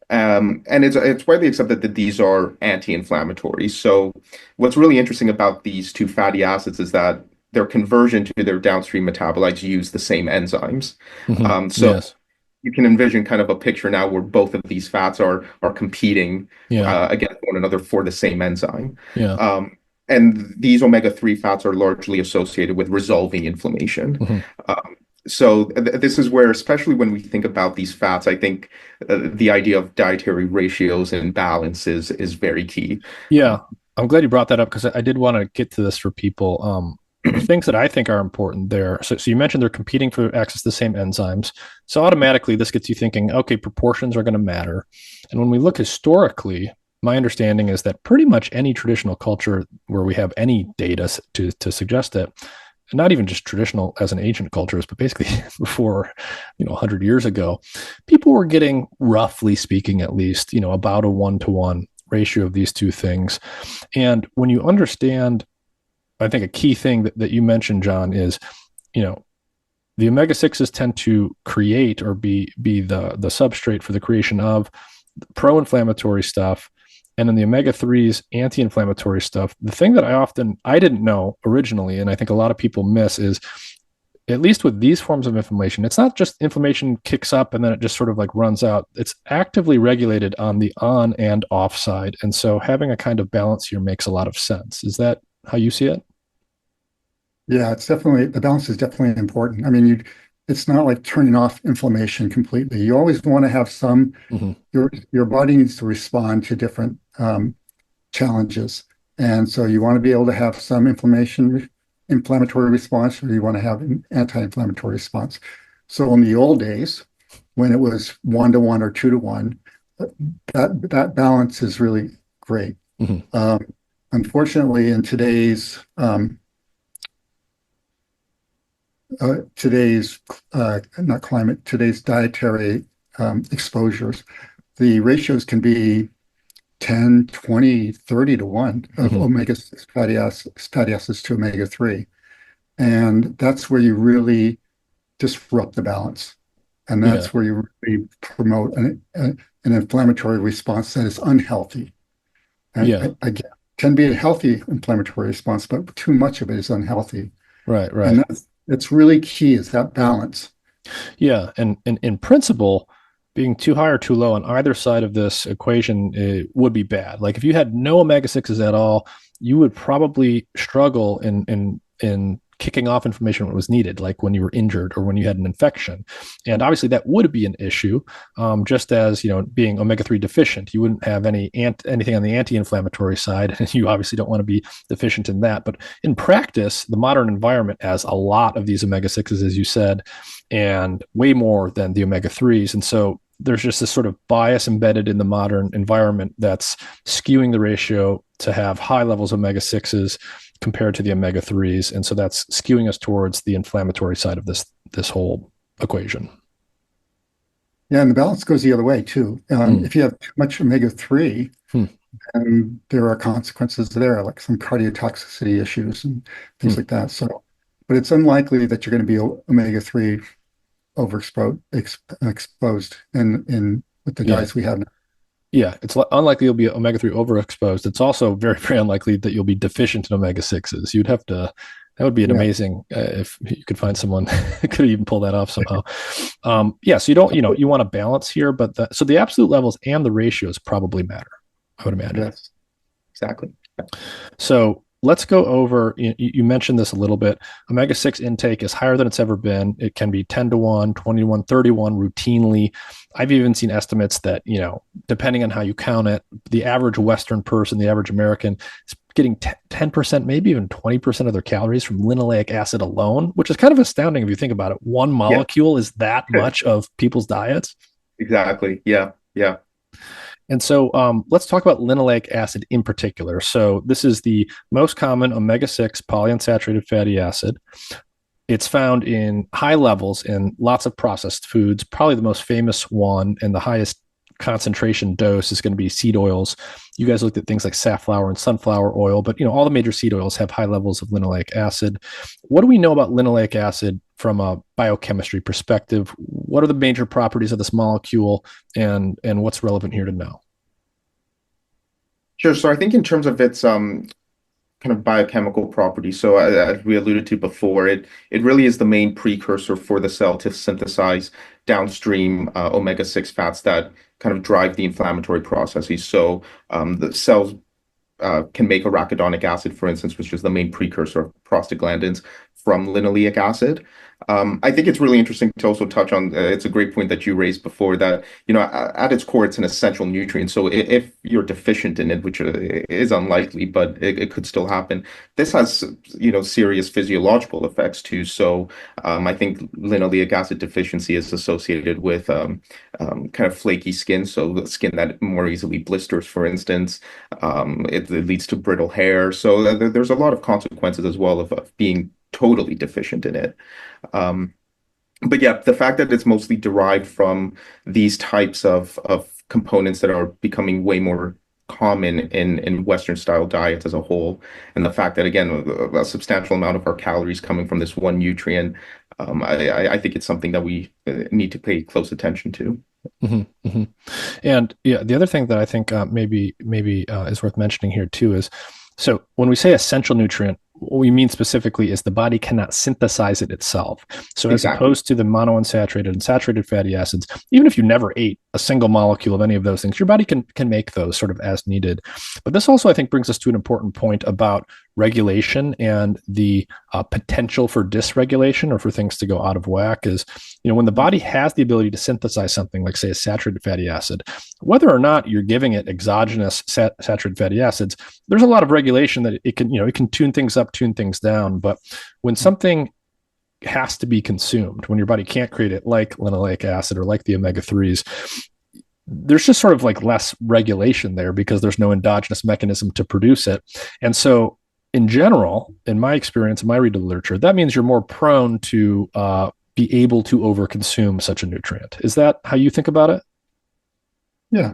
And it's widely accepted that these are anti-inflammatory. So what's really interesting about these two fatty acids is that their conversion to their downstream metabolites use the same enzymes. Mm-hmm. So Yes. you can envision kind of a picture now where both of these fats are competing Yeah. against one another for the same enzyme. Yeah. And these omega-3 fats are largely associated with resolving inflammation. Mm-hmm. So this is where, especially when we think about these fats, I think the idea of dietary ratios and balance is very key. Yeah. I'm glad you brought that up because I did want to get to this for people. Things that I think are important there. So you mentioned they're competing for access to the same enzymes. So automatically this gets you thinking, okay, proportions are going to matter. And when we look historically, my understanding is that pretty much any traditional culture where we have any data to suggest it, not even just traditional as an ancient cultures, but basically before, 100 years ago, people were getting, roughly speaking, at least, about a 1-to-1 ratio of these two things. And when you understand, I think a key thing that you mentioned, John, is, the omega-6s tend to create or be the substrate for the creation of pro-inflammatory stuff. And then the omega-3s, anti-inflammatory stuff. The thing that I didn't know originally, and I think a lot of people miss is, at least with these forms of inflammation, it's not just inflammation kicks up and then it just sort of runs out. It's actively regulated on the on and off side. And so having a kind of balance here makes a lot of sense. Is that how you see it? Yeah, the balance is definitely important. I mean, it's not like turning off inflammation completely. You always want to have some, Hmm. your body needs to respond to different challenges. And so you want to be able to have some inflammatory response, or you want to have an anti-inflammatory response. So in the old days, when it was 1-to-1 or 2-to-1, that balance is really great. Hmm. Unfortunately, in today's not climate, today's dietary exposures, the ratios can be 10, 20, 30-to-1 of Hmm. omega-6 fatty acids to omega-3. And that's where you really disrupt the balance. And Yeah. that's where you really promote an inflammatory response that is unhealthy. Yeah. And again, can be a healthy inflammatory response, but too much of it is unhealthy. Right, And right. that's really key, is that balance. Yeah. And in principle, being too high or too low on either side of this equation would be bad. Like if you had no omega sixes at all, you would probably struggle in kicking off inflammation when it was needed, like when you were injured or when you had an infection. And obviously that would be an issue, just as, being omega-3 deficient, you wouldn't have anything on the anti-inflammatory side. And you obviously don't want to be deficient in that. But in practice, the modern environment has a lot of these omega-6s, as you said, and way more than the omega-3s. And so there's just this sort of bias embedded in the modern environment that's skewing the ratio to have high levels of omega-6s compared to the omega-3s. And so that's skewing us towards the inflammatory side of this whole equation. Yeah, and the balance goes the other way too. If you have too much omega-3, and there are consequences there, like some cardiotoxicity issues and things like that. So, but it's unlikely that you're going to be omega-3 exposed in with the Yeah. diets we have now. Yeah, it's unlikely you'll be omega-3 overexposed. It's also very, very unlikely that you'll be deficient in omega-6s. You'd have to, that would be an Yeah. amazing, if you could find someone who could even pull that off somehow. Yeah, so you don't, you want to balance here, but so the absolute levels and the ratios probably matter, I would imagine. Yes, exactly. So let's go over, you mentioned this a little bit. Omega-6 intake is higher than it's ever been. It can be 10-to-1, 20-to-1, 30-to-1 routinely. I've even seen estimates that, depending on how you count it, the average Western person, the average American, is getting 10%, maybe even 20% of their calories from linoleic acid alone, which is kind of astounding if you think about it. One molecule is that much of people's diets. Exactly. Yeah. Yeah. And so let's talk about linoleic acid in particular. So this is the most common omega-6 polyunsaturated fatty acid. It's found in high levels in lots of processed foods. Probably the most famous one and the highest concentration dose is going to be seed oils. You guys looked at things like safflower and sunflower oil, but all the major seed oils have high levels of linoleic acid. What do we know about linoleic acid from a biochemistry perspective? What are the major properties of this molecule, and what's relevant here to know? Sure. So I think in terms of its kind of biochemical properties, so as we alluded to before, it really is the main precursor for the cell to synthesize downstream omega-6 fats that kind of drive the inflammatory processes. So the cells can make arachidonic acid, for instance, which is the main precursor of prostaglandins from linoleic acid. I think it's really interesting to also touch on, it's a great point that you raised before that, at its core, it's an essential nutrient. So if you're deficient in it, which is unlikely, but it could still happen, this has, serious physiological effects too. So I think linoleic acid deficiency is associated with kind of flaky skin. So the skin that more easily blisters, for instance, it leads to brittle hair. So there's a lot of consequences as well of being totally deficient in it. But yeah, the fact that it's mostly derived from these types of components that are becoming way more common in Western style diets as a whole, and the fact that again a substantial amount of our calories coming from this one nutrient, I think it's something that we need to pay close attention to. Mm-hmm, mm-hmm. And yeah, the other thing that I think maybe is worth mentioning here too is, so when we say essential nutrient, what we mean specifically is the body cannot synthesize it itself. So as opposed to the monounsaturated and saturated fatty acids, even if you never ate a single molecule of any of those things, your body can make those sort of as needed. But this also, I think, brings us to an important point about regulation and the potential for dysregulation or for things to go out of whack is, when the body has the ability to synthesize something like, say, a saturated fatty acid, whether or not you're giving it exogenous saturated fatty acids, there's a lot of regulation that it can tune things up, tune things down. But when something has to be consumed, when your body can't create it, like linoleic acid or like the omega-3s, there's just sort of like less regulation there because there's no endogenous mechanism to produce it. And so in general, in my experience, in my read of the literature, that means you're more prone to be able to overconsume such a nutrient. Is that how you think about it? Yeah.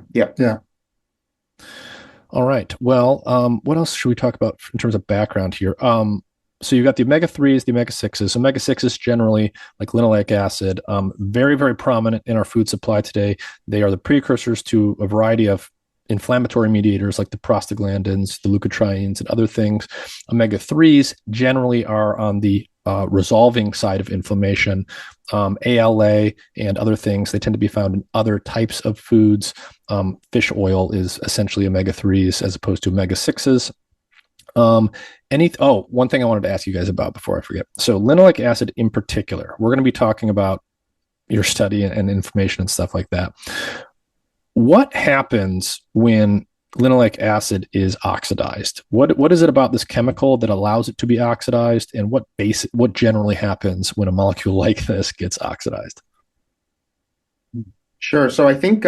All right. Well, what else should we talk about in terms of background here? So you've got the omega-3s, the omega-6s. Omega-6s generally, like linoleic acid, very, very prominent in our food supply today. They are the precursors to a variety of inflammatory mediators like the prostaglandins, the leukotrienes, and other things. Omega-3s generally are on the resolving side of inflammation. ALA and other things, they tend to be found in other types of foods. Fish oil is essentially omega-3s as opposed to omega-6s. One thing I wanted to ask you guys about before I forget. So linoleic acid in particular, we're going to be talking about your study and information and stuff like that. What happens when linoleic acid is oxidized? What is it about this chemical that allows it to be oxidized, and what generally happens when a molecule like this gets oxidized? Sure. So I think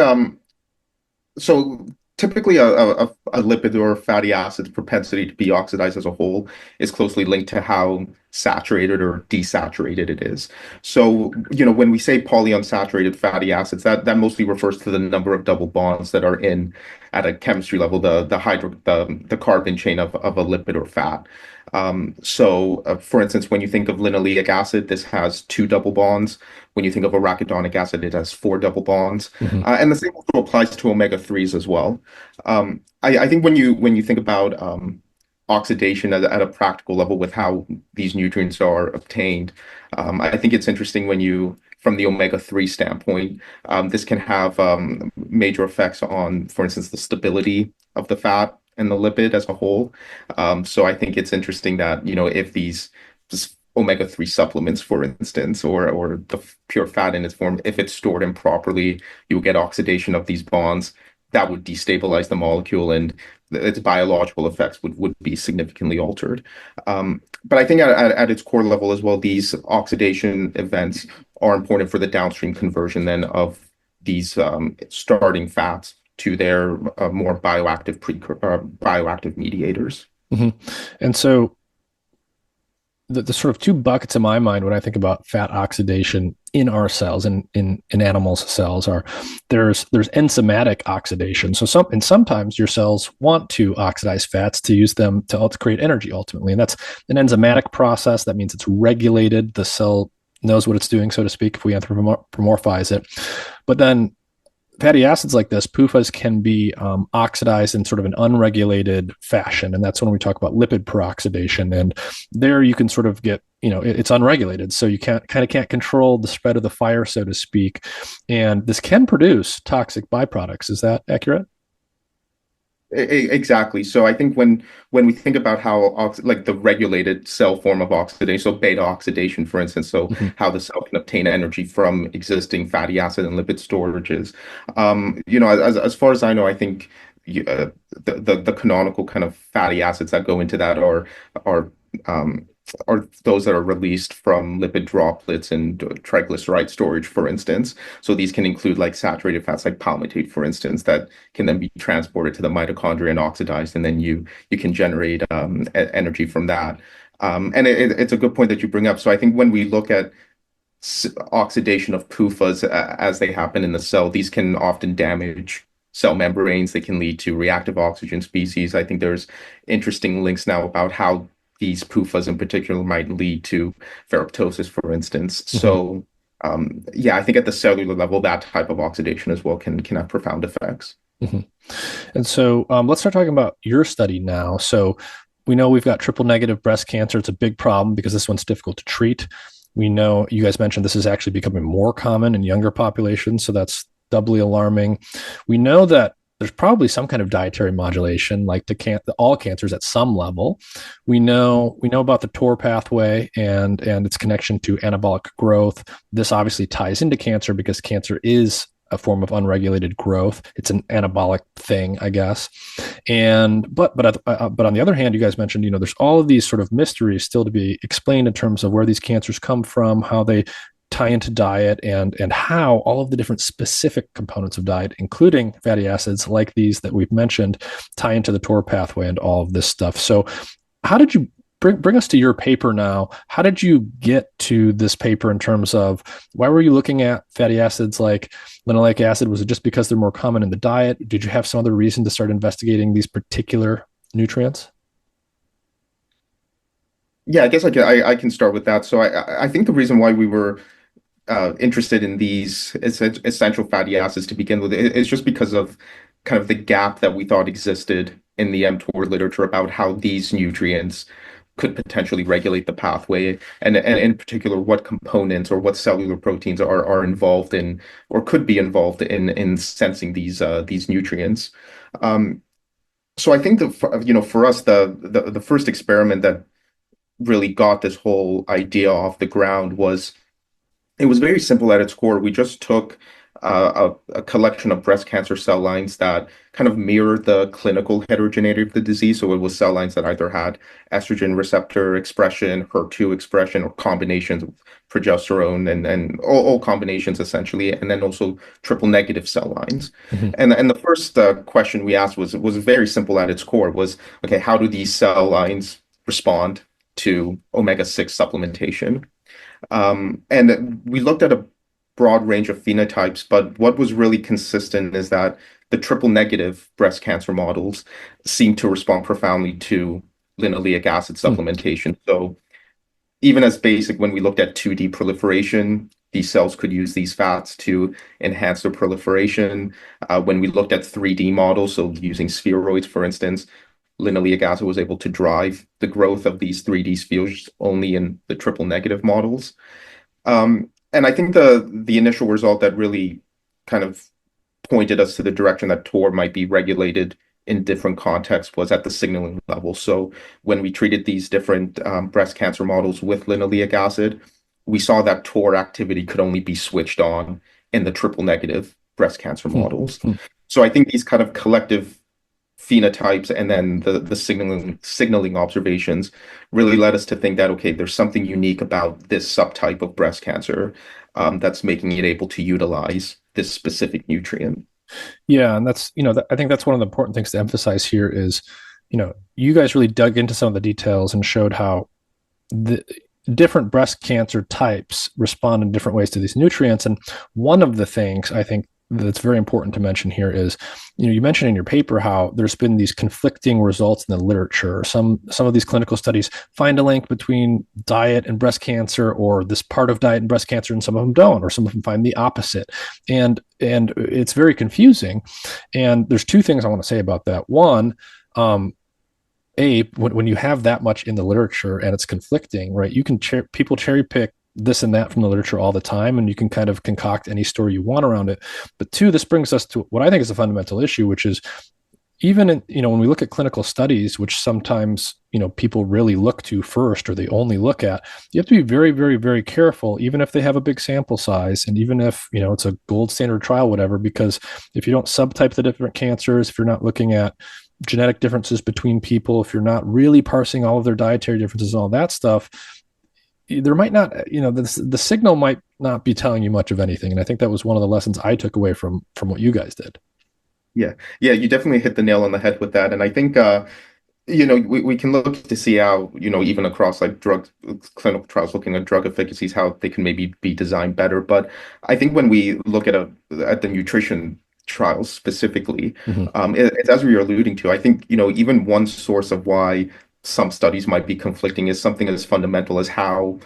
typically a lipid or fatty acid's propensity to be oxidized as a whole is closely linked to how saturated or desaturated it is. So, when we say polyunsaturated fatty acids, that mostly refers to the number of double bonds that are in at a chemistry level, the carbon chain of a lipid or fat. For instance, when you think of linoleic acid, this has 2 double bonds. When you think of arachidonic acid, it has 4 double bonds. Mm-hmm. And the same also applies to omega-3s as well. I think when you think about oxidation at a practical level with how these nutrients are obtained, I think it's interesting from the omega-3 standpoint, this can have major effects on, for instance, the stability of the fat and the lipid as a whole. So I think it's interesting that, if these omega-3 supplements, for instance, or the pure fat in its form, if it's stored improperly, you'll get oxidation of these bonds that would destabilize the molecule, and its biological effects would be significantly altered. But I think at its core level as well, these oxidation events are important for the downstream conversion then of these starting fats to their more bioactive mediators. Mm-hmm. And so the sort of 2 buckets in my mind when I think about fat oxidation in our cells and in animals' cells are there's enzymatic oxidation. So sometimes your cells want to oxidize fats to use them to create energy ultimately, and that's an enzymatic process. That means it's regulated. The cell knows what it's doing, so to speak, if we anthropomorphize it. But then fatty acids like this, PUFAs, can be oxidized in sort of an unregulated fashion. And that's when we talk about lipid peroxidation. And there you can sort of get, it's unregulated. So you can't control the spread of the fire, so to speak. And this can produce toxic byproducts. Is that accurate? Exactly. So I think when we think about how like the regulated cell form of oxidation, so beta oxidation, for instance, so how the cell can obtain energy from existing fatty acid and lipid storages, as far as I know, I think the canonical kind of fatty acids that go into that are those that are released from lipid droplets and triglyceride storage, for instance. So these can include like saturated fats like palmitate, for instance, that can then be transported to the mitochondria and oxidized, and then you can generate energy from that. And it's a good point that you bring up. So I think when we look at oxidation of PUFAs as they happen in the cell, these can often damage cell membranes. They can lead to reactive oxygen species. I think there's interesting links now about how these PUFAs in particular might lead to ferroptosis, for instance. So, I think at the cellular level, that type of oxidation as well can have profound effects. Mm-hmm. And so let's start talking about your study now. So we know we've got triple negative breast cancer. It's a big problem because this one's difficult to treat. We know you guys mentioned this is actually becoming more common in younger populations, so that's doubly alarming. We know that there's probably some kind of dietary modulation, like all cancers at some level. We know about the mTOR pathway and its connection to anabolic growth. This obviously ties into cancer because cancer is a form of unregulated growth. It's an anabolic thing, I guess. And but on the other hand, you guys mentioned, there's all of these sort of mysteries still to be explained in terms of where these cancers come from, how they tie into diet, and how all of the different specific components of diet, including fatty acids like these that we've mentioned, tie into the mTOR pathway and all of this stuff. So how did you bring us to your paper now? How did you get to this paper in terms of why were you looking at fatty acids like linoleic acid? Was it just because they're more common in the diet? Did you have some other reason to start investigating these particular nutrients? Yeah, I guess I can start with that. So I think the reason why we were interested in these essential fatty acids to begin with is just because of kind of the gap that we thought existed in the mTOR literature about how these nutrients could potentially regulate the pathway, and in particular, what components or what cellular proteins are involved in or could be involved in sensing these nutrients. Um, so I think that for us, the first experiment that really got this whole idea off the ground was it was very simple at its core. We just took a collection of breast cancer cell lines that kind of mirrored the clinical heterogeneity of the disease. So it was cell lines that either had estrogen receptor expression, HER2 expression, or combinations of progesterone and all combinations essentially, and then also triple negative cell lines. Mm-hmm. And the first question we asked was very simple at its core was, okay, how do these cell lines respond to omega-6 supplementation? And we looked at a broad range of phenotypes, but what was really consistent is that the triple negative breast cancer models seem to respond profoundly to linoleic acid supplementation. So even as basic, when we looked at 2D proliferation, these cells could use these fats to enhance their proliferation. When we looked at 3D models, so using spheroids, for instance, linoleic acid was able to drive the growth of these 3D spheres only in the triple negative models. And I think the initial result that really kind of pointed us to the direction that mTOR might be regulated in different contexts was at the signaling level. So when we treated these different breast cancer models with linoleic acid, we saw that mTOR activity could only be switched on in the triple negative breast cancer models. So I think these kind of collective phenotypes and then the signaling observations really led us to think that, okay, there's something unique about this subtype of breast cancer that's making it able to utilize this specific nutrient. Yeah, and that's, I think that's one of the important things to emphasize here is, you guys really dug into some of the details and showed how the different breast cancer types respond in different ways to these nutrients. And one of the things I think that's very important to mention here is, you mentioned in your paper how there's been these conflicting results in the literature. Some of these clinical studies find a link between diet and breast cancer, or this part of diet and breast cancer, and some of them don't, or some of them find the opposite. And it's very confusing. And there's two things I want to say about that. One, when you have that much in the literature and it's conflicting, right? You can people cherry pick this and that from the literature all the time, and you can kind of concoct any story you want around it. But two, this brings us to what I think is a fundamental issue, which is even in, when we look at clinical studies, which sometimes, people really look to first, or they only look at, you have to be very, very, very careful, even if they have a big sample size, and even if, it's a gold standard trial, whatever, because if you don't subtype the different cancers, if you're not looking at genetic differences between people, if you're not really parsing all of their dietary differences and all that stuff, there might not, the signal might not be telling you much of anything. And I think that was one of the lessons I took away from what you guys did. Yeah, you definitely hit the nail on the head with that. And I think, we can look to see how, even across like drug clinical trials, looking at drug efficacies, how they can maybe be designed better. But I think when we look at the nutrition trials specifically, it's as we are alluding to, I think, even one source of why some studies might be conflicting is something as fundamental as how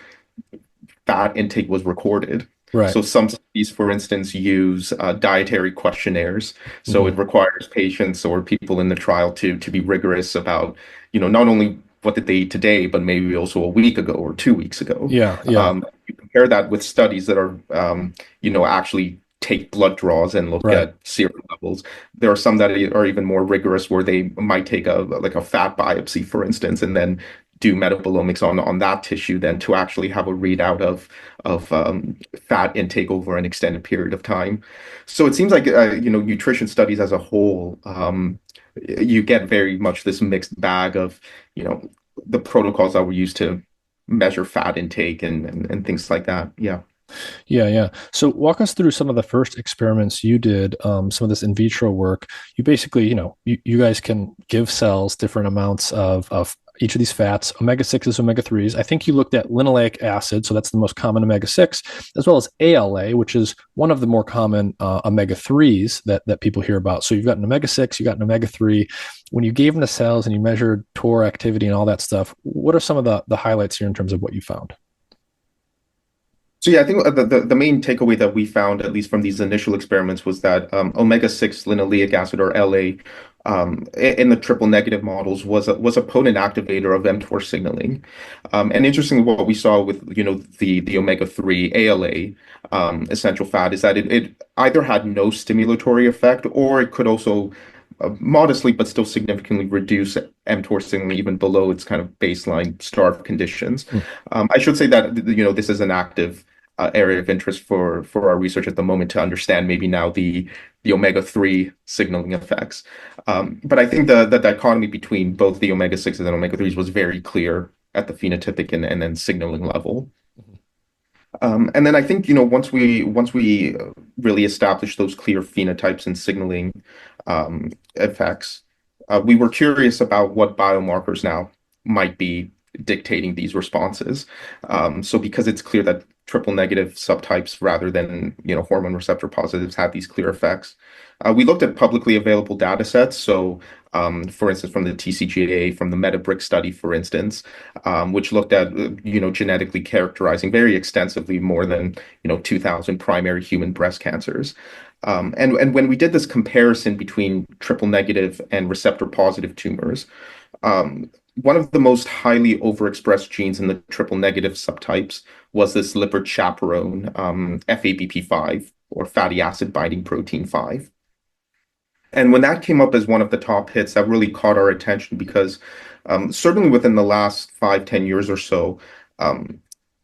fat intake was recorded. Right. So some studies, for instance, use dietary questionnaires. So it requires patients or people in the trial to be rigorous about, not only what did they eat today, but maybe also a week ago or 2 weeks ago. Yeah. You compare that with studies that are, actually take blood draws and look Right. at serum levels. There are some that are even more rigorous where they might take a fat biopsy, for instance, and then do metabolomics on that tissue then to actually have a readout of fat intake over an extended period of time. So it seems like nutrition studies as a whole, you get very much this mixed bag of the protocols that were used to measure fat intake and things like that. Yeah. Yeah, yeah. So walk us through some of the first experiments you did, some of this in vitro work. You basically, you guys can give cells different amounts of each of these fats, omega-6s, omega-3s. I think you looked at linoleic acid, so that's the most common omega-6, as well as ALA, which is one of the more common omega-3s that people hear about. So you've got an omega-6, you've got an omega-3. When you gave them the cells and you measured TOR activity and all that stuff, what are some of the highlights here in terms of what you found? So yeah, I think the main takeaway that we found, at least from these initial experiments, was that omega-6 linoleic acid, or LA, in the triple negative models was a potent activator of mTOR signaling. And interestingly, what we saw with the omega-3 ALA essential fat is that it either had no stimulatory effect, or it could also modestly but still significantly reduce mTOR signaling even below its kind of baseline starve conditions. Mm. I should say that this is an active area of interest for our research at the moment to understand maybe now the omega-3 signaling effects. But I think the dichotomy between both the omega-6s and omega-3s was very clear at the phenotypic and then signaling level. And then I think once we really established those clear phenotypes and signaling effects, we were curious about what biomarkers now might be dictating these responses. So because it's clear that triple negative subtypes rather than hormone receptor positives have these clear effects, we looked at publicly available data sets. So for instance, from the TCGA, from the Metabrick study, for instance, which looked at genetically characterizing very extensively more than 2,000 primary human breast cancers. And when we did this comparison between triple negative and receptor positive tumors, one of the most highly overexpressed genes in the triple negative subtypes was this lipid chaperone, FABP5, or fatty acid binding protein 5. And when that came up as one of the top hits, that really caught our attention because certainly within the last 5-10 years or so,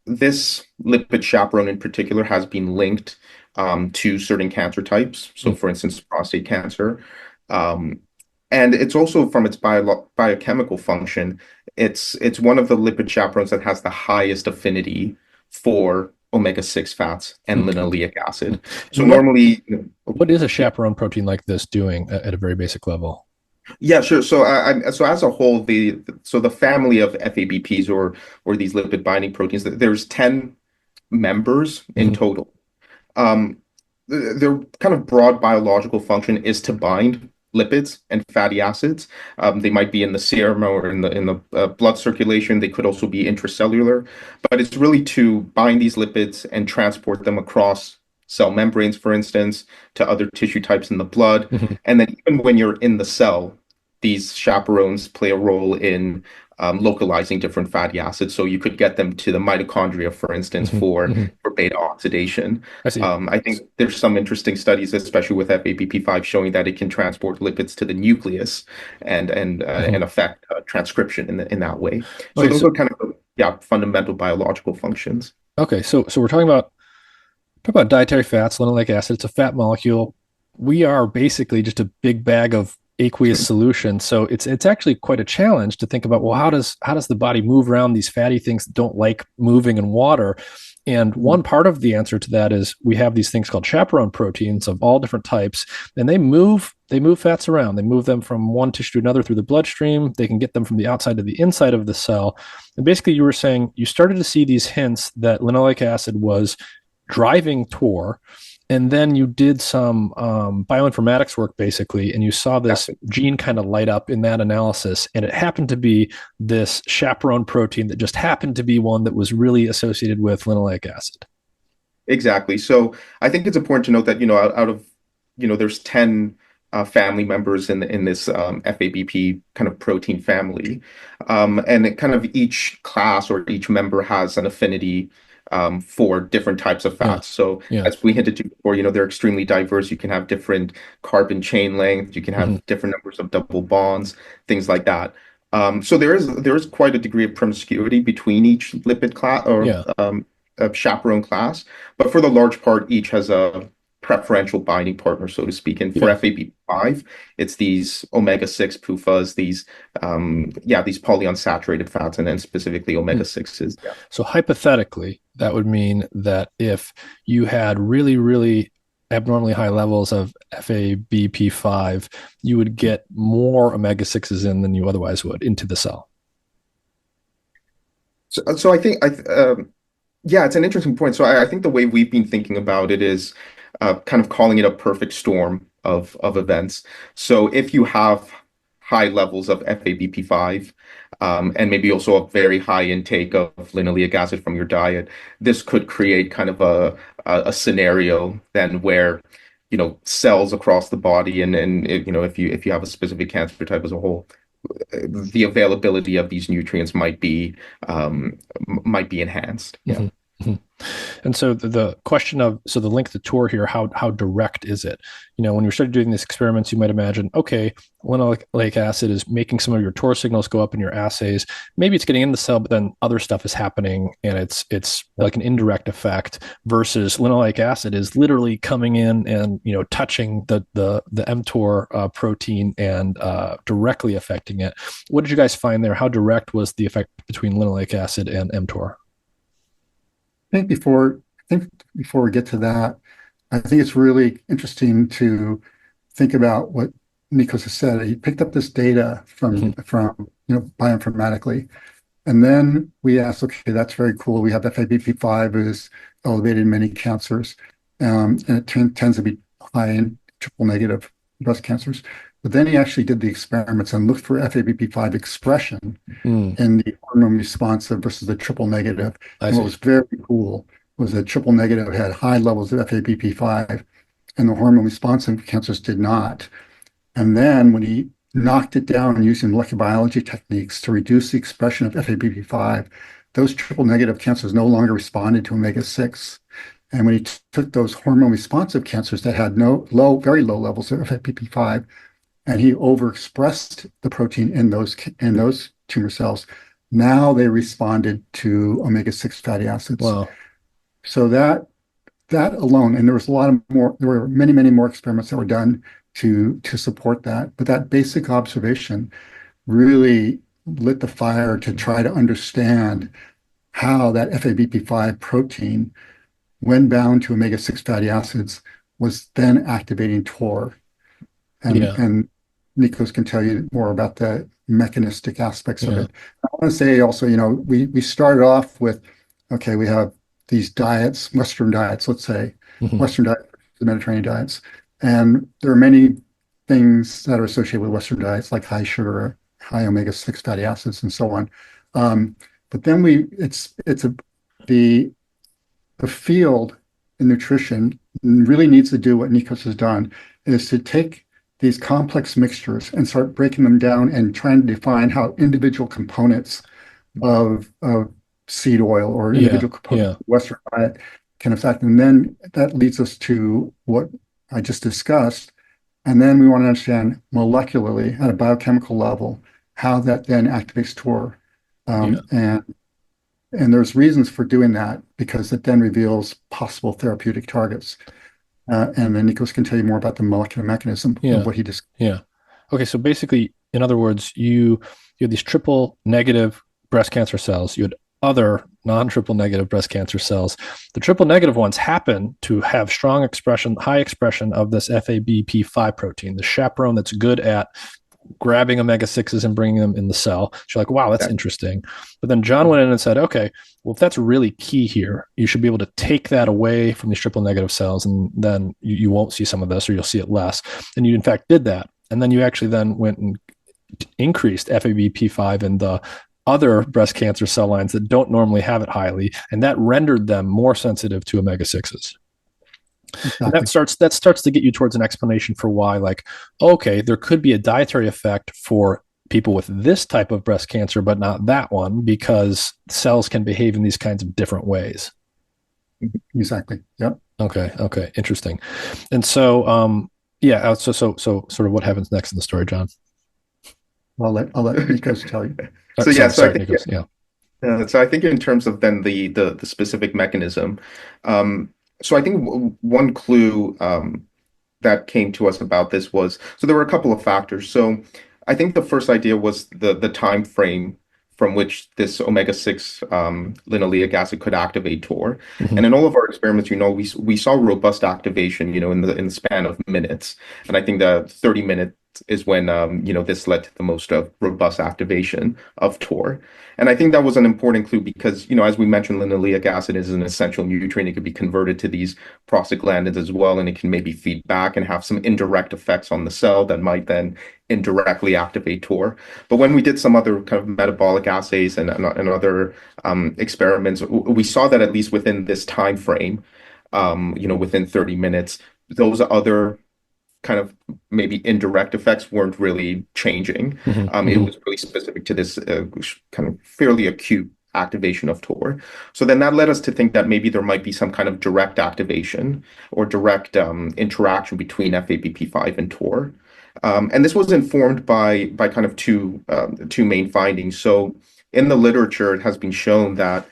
this lipid chaperone in particular has been linked to certain cancer types. So, for instance, prostate cancer. And it's also from its biochemical function, it's one of the lipid chaperones that has the highest affinity for omega-6 fats and linoleic acid. So normally, what is a chaperone protein like this doing at a very basic level? Yeah, sure. So so as a whole, the family of FABPs or these lipid binding proteins, there's 10 members in total. Their kind of broad biological function is to bind lipids and fatty acids. They might be in the serum or in the blood circulation. They could also be intracellular, but it's really to bind these lipids and transport them across cell membranes, for instance, to other tissue types in the blood. And then even when you're in the cell, these chaperones play a role in localizing different fatty acids. So you could get them to the mitochondria, for instance, for beta oxidation. I see. I think there's some interesting studies, especially with FABP5, showing that it can transport lipids to the nucleus and affect transcription in that way. So Okay, those are kind of fundamental biological functions. Okay, so we're talking about dietary fats, linoleic acid. It's a fat molecule. We are basically just a big bag of aqueous solution. So it's actually quite a challenge to think about, well, how does the body move around these fatty things that don't like moving in water? And one part of the answer to that is we have these things called chaperone proteins of all different types, and they move fats around. They move them from one tissue to another through the bloodstream. They can get them from the outside to the inside of the cell. And basically you were saying you started to see these hints that linoleic acid was driving TOR, and then you did some bioinformatics work basically, and you saw this gene kind of light up in that analysis, and it happened to be this chaperone protein that just happened to be one that was really associated with linoleic acid. Exactly. So I think it's important to note that out of there's 10 family members in this FABP kind of protein family, and it kind of each class or each member has an affinity for different types of fats. So as we hinted to before, they're extremely diverse. You can have different carbon chain length. You can have different numbers of double bonds, things like that. So there is quite a degree of promiscuity between each lipid class or chaperone class, but for the large part, each has a preferential binding partner, so to speak. And for FAB5, it's these omega-6 PUFAs, these polyunsaturated fats, and then specifically omega-6s. Yeah. So hypothetically, that would mean that if you had really, really abnormally high levels of FABP5, you would get more omega-6s in than you otherwise would into the cell. So I think, it's an interesting point. So I think the way we've been thinking about it is kind of calling it a perfect storm of events. So if you have high levels of FABP5 and maybe also a very high intake of linoleic acid from your diet, this could create kind of a scenario then where cells across the body and if you have a specific cancer type as a whole, the availability of these nutrients might be enhanced. Yeah. Mm-hmm. And so the question of, the link to TOR here, how direct is it? When you started doing these experiments, you might imagine, okay, linoleic acid is making some of your TOR signals go up in your assays. Maybe it's getting in the cell, but then other stuff is happening, and it's like an indirect effect. Versus linoleic acid is literally coming in and touching the mTOR protein and directly affecting it. What did you guys find there? How direct was the effect between linoleic acid and mTOR? I think before we get to that, I think it's really interesting to think about what Nikos has said. He picked up this data from bioinformatically, and then we asked, okay, that's very cool. We have FABP5 is elevated in many cancers, and it tends to be high in triple negative breast cancers. But then he actually did the experiments and looked for FABP5 expression in the hormone responsive versus the triple negative. And what was very cool was that triple negative had high levels of FABP5 and the hormone responsive cancers did not. And then when he knocked it down using molecular biology techniques to reduce the expression of FABP5, those triple negative cancers no longer responded to omega-6. And when he took those hormone responsive cancers that had very low levels of FABP5, and he overexpressed the protein in those tumor cells, now they responded to omega-6 fatty acids. Wow. So that alone, and there were many, many more experiments that were done to support that. But that basic observation really lit the fire to try to understand how that FABP5 protein, when bound to omega-6 fatty acids, was then activating TOR. And Nikos can tell you more about the mechanistic aspects of it. I want to say also, we started off with, okay, we have these diets, Western diets, let's say, Western diet, the Mediterranean diets. And there are many things that are associated with Western diets, like high sugar, high omega-6 fatty acids, and so on. But then the field in nutrition really needs to do what Nikos has done, is to take these complex mixtures and start breaking them down and trying to define how individual components of seed oil or individual components of Western diet can affect. And then that leads us to what I just discussed. And then we want to understand molecularly at a biochemical level how that then activates TOR. And there's reasons for doing that because it then reveals possible therapeutic targets. And then Nikos can tell you more about the molecular mechanism of what he discussed. Yeah. Okay. So basically, in other words, you had these triple negative breast cancer cells. You had other non-triple negative breast cancer cells. The triple negative ones happen to have strong expression, high expression of this FABP5 protein, the chaperone that's good at grabbing omega-6s and bringing them in the cell. So you're like, wow, that's interesting. But then John went in and said, okay, well, if that's really key here, you should be able to take that away from these triple negative cells, and then you won't see some of this, or you'll see it less. And you, in fact, did that. And then you actually then went and increased FABP5 in the other breast cancer cell lines that don't normally have it highly, and that rendered them more sensitive to omega-6s. Exactly. That starts to get you towards an explanation for why, like, okay, there could be a dietary effect for people with this type of breast cancer, but not that one, because cells can behave in these kinds of different ways. Exactly. Yep. Okay, interesting. And so, yeah, so sort of what happens next in the story, John? I'll let Nikos tell you. So yeah, so I Sorry, think Nikos. Yeah. so I think in terms of then the specific mechanism, um, so I think one clue that came to us about this was so there were a couple of factors. So I think the first idea was the time frame from which this omega-6 linoleic acid could activate TOR. Hmm. And in all of our experiments, we saw robust activation, in the span of minutes. And I think that 30 minutes is when this led to the most robust activation of TOR. And I think that was an important clue because, as we mentioned, linoleic acid is an essential nutrient. It could be converted to these prostaglandins as well, and it can maybe feed back and have some indirect effects on the cell that might then indirectly activate TOR. But when we did some other kind of metabolic assays and other experiments, we saw that at least within this time frame, within 30 minutes, those other kind of maybe indirect effects weren't really changing. Hmm. It Hmm. was really specific to this kind of fairly acute activation of TOR. So then that led us to think that maybe there might be some kind of direct activation or direct interaction between FABP5 and TOR. And this was informed by kind of two main findings. So in the literature, it has been shown that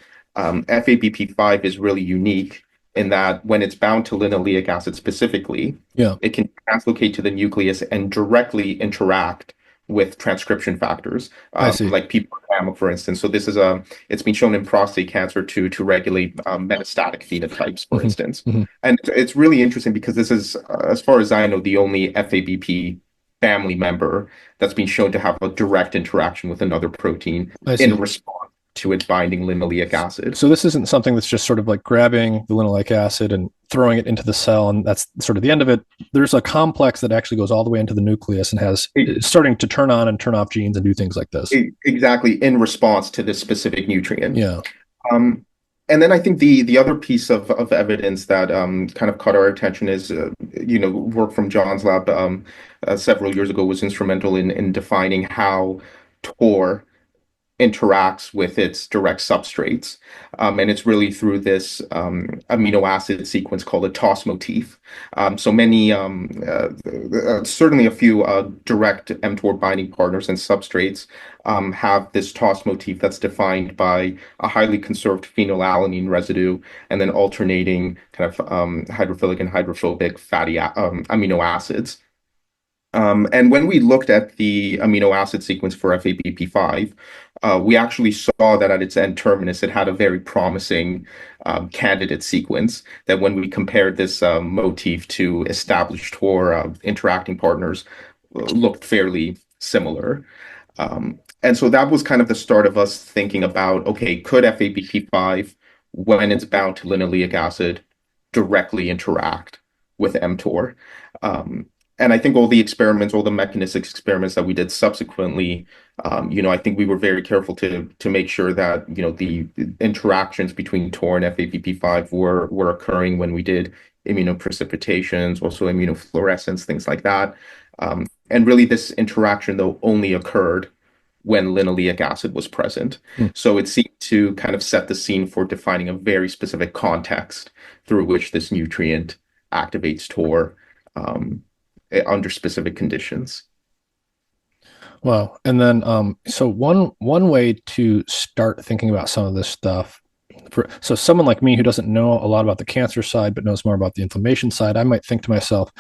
FABP5 is really unique in that when it's bound to linoleic acid specifically, Yeah, it can translocate to the nucleus and directly interact with transcription factors, I see. like PPARγ, for instance. So it's been shown in prostate cancer to regulate metastatic phenotypes, for Hmm. instance. Hmm. And it's really interesting because this is, as far as I know, the only FABP family member that's been shown to have a direct interaction with another protein I in see. response to it binding linoleic acid. So this isn't something that's just sort of like grabbing the linoleic acid and throwing it into the cell, and that's sort of the end of it. There's a complex that actually goes all the way into the nucleus and has it's starting to turn on and turn off genes and do things like this. Exactly in response to this specific nutrient. Yeah. Um, and then I think the other piece of evidence that kind of caught our attention is, work from John's lab several years ago was instrumental in defining how TOR interacts with its direct substrates. And it's really through this amino acid sequence called a TOS motif. So many, certainly a few direct mTOR binding partners and substrates have this TOS motif that's defined by a highly conserved phenylalanine residue and then alternating kind of hydrophilic and hydrophobic fatty amino acids. And when we looked at the amino acid sequence for FABP5, we actually saw that at its end terminus, it had a very promising candidate sequence that when we compared this motif to established TOR interacting partners, looked fairly similar. And so that was kind of the start of us thinking about, okay, could FABP5, when it's bound to linoleic acid, directly interact with mTOR? And I think all the experiments, all the mechanistic experiments that we did subsequently, I think we were very careful to make sure that, the interactions between TOR and FABP5 were occurring when we did immunoprecipitations, also immunofluorescence, things like that. And really this interaction, though, only occurred when linoleic acid was present. Hmm. So it seemed to kind of set the scene for defining a very specific context through which this nutrient activates TOR. Under specific conditions. Wow. And then, so one way to start thinking about some of this stuff, so someone like me who doesn't know a lot about the cancer side but knows more about the inflammation side, I might think to myself,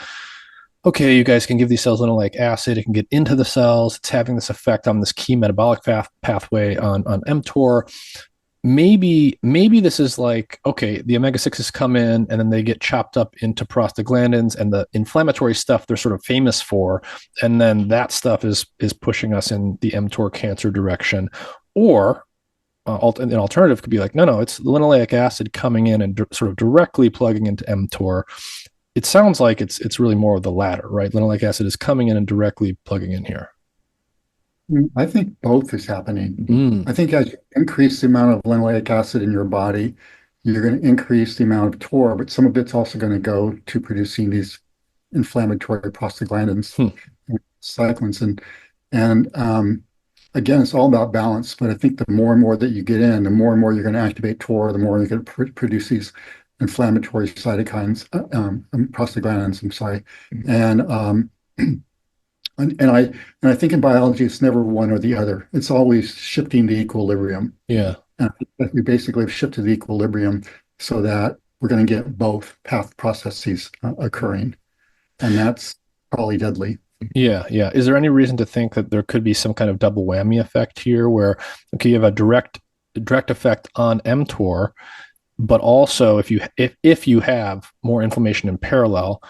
okay, you guys can give these cells linoleic acid, it can get into the cells, it's having this effect on this key metabolic pathway on mTOR. Maybe this is like, okay, the omega-6s come in and then they get chopped up into prostaglandins and the inflammatory stuff they're sort of famous for, and then that stuff is pushing us in the mTOR cancer direction. Or an alternative could be like, no, it's the linoleic acid coming in and sort of directly plugging into mTOR. It sounds like it's really more of the latter, right? Linoleic acid is coming in and directly plugging in here. I think both is happening. Mm. I think as you increase the amount of linoleic acid in your body, you're going to increase the amount of TOR, but some of it's also going to go to producing these inflammatory prostaglandins, cyclins, and again, it's all about balance. But I think the more and more that you get in, the more and more you're going to activate TOR, the more you're going to produce these inflammatory cytokines, prostaglandins, I'm sorry. And I think in biology it's never one or the other. It's always shifting to equilibrium. Yeah. And we basically have shifted to equilibrium so that we're going to get both path processes occurring, and that's probably deadly. Yeah, yeah. Is there any reason to think that there could be some kind of double whammy effect here where, okay, you have a direct effect on mTOR, but also if you have more inflammation in parallel,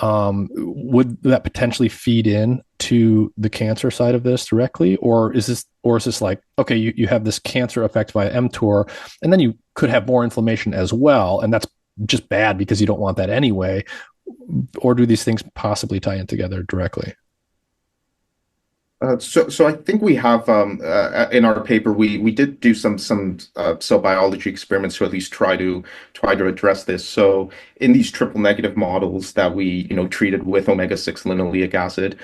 would that potentially feed in to the cancer side of this directly, or is this like, okay, you have this cancer effect via mTOR, and then you could have more inflammation as well, and that's just bad because you don't want that anyway, or do these things possibly tie in together directly? So I think we have in our paper we did do some cell biology experiments to at least try to address this. So in these triple negative models that we treated with omega-6 linoleic acid,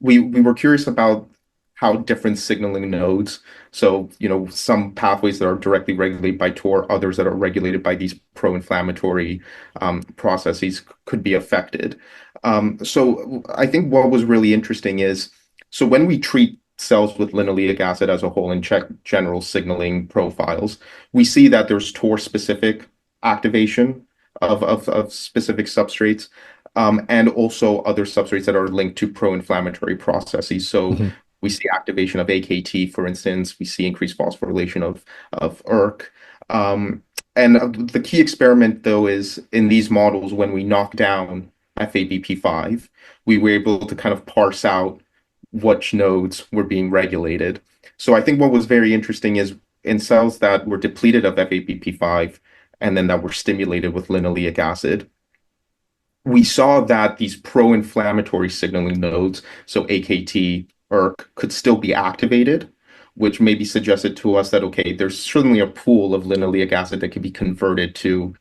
we were curious about how different signaling nodes, so some pathways that are directly regulated by TOR, others that are regulated by these pro-inflammatory processes could be affected. So I think what was really interesting is, so when we treat cells with linoleic acid as a whole and check general signaling profiles, we see that there's TOR-specific activation of specific substrates, and also other substrates that are linked to pro-inflammatory processes. So Mhm. we see activation of AKT, for instance. We see increased phosphorylation of ERK. And the key experiment, though, is in these models, when we knock down FABP5, we were able to kind of parse out which nodes were being regulated. So I think what was very interesting is in cells that were depleted of FABP5 and then that were stimulated with linoleic acid, we saw that these pro-inflammatory signaling nodes, so AKT, ERK, could still be activated, which maybe suggested to us that, okay, there's certainly a pool of linoleic acid that can be converted to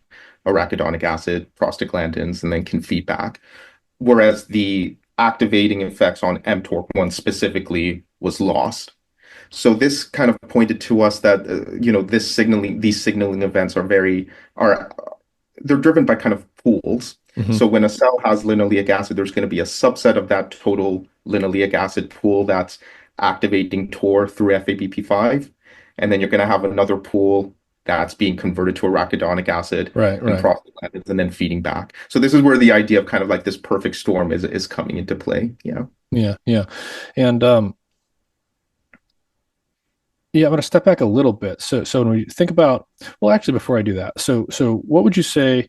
arachidonic acid, prostaglandins, and then can feed back. Whereas the activating effects on mTOR1 specifically was lost. So this kind of pointed to us that these signaling events are they're driven by kind of pools. Mhm. So when a cell has linoleic acid, there's going to be a subset of that total linoleic acid pool that's activating TOR through FABP5, and then you're going to have another pool that's being converted to arachidonic acid Right, and right. prostaglandins and then feeding back. So this is where the idea of kind of like this perfect storm is coming into play. Yeah. Yeah, yeah. And yeah, I'm going to step back a little bit. So when we think about, well, actually, before I do that, so what would you say?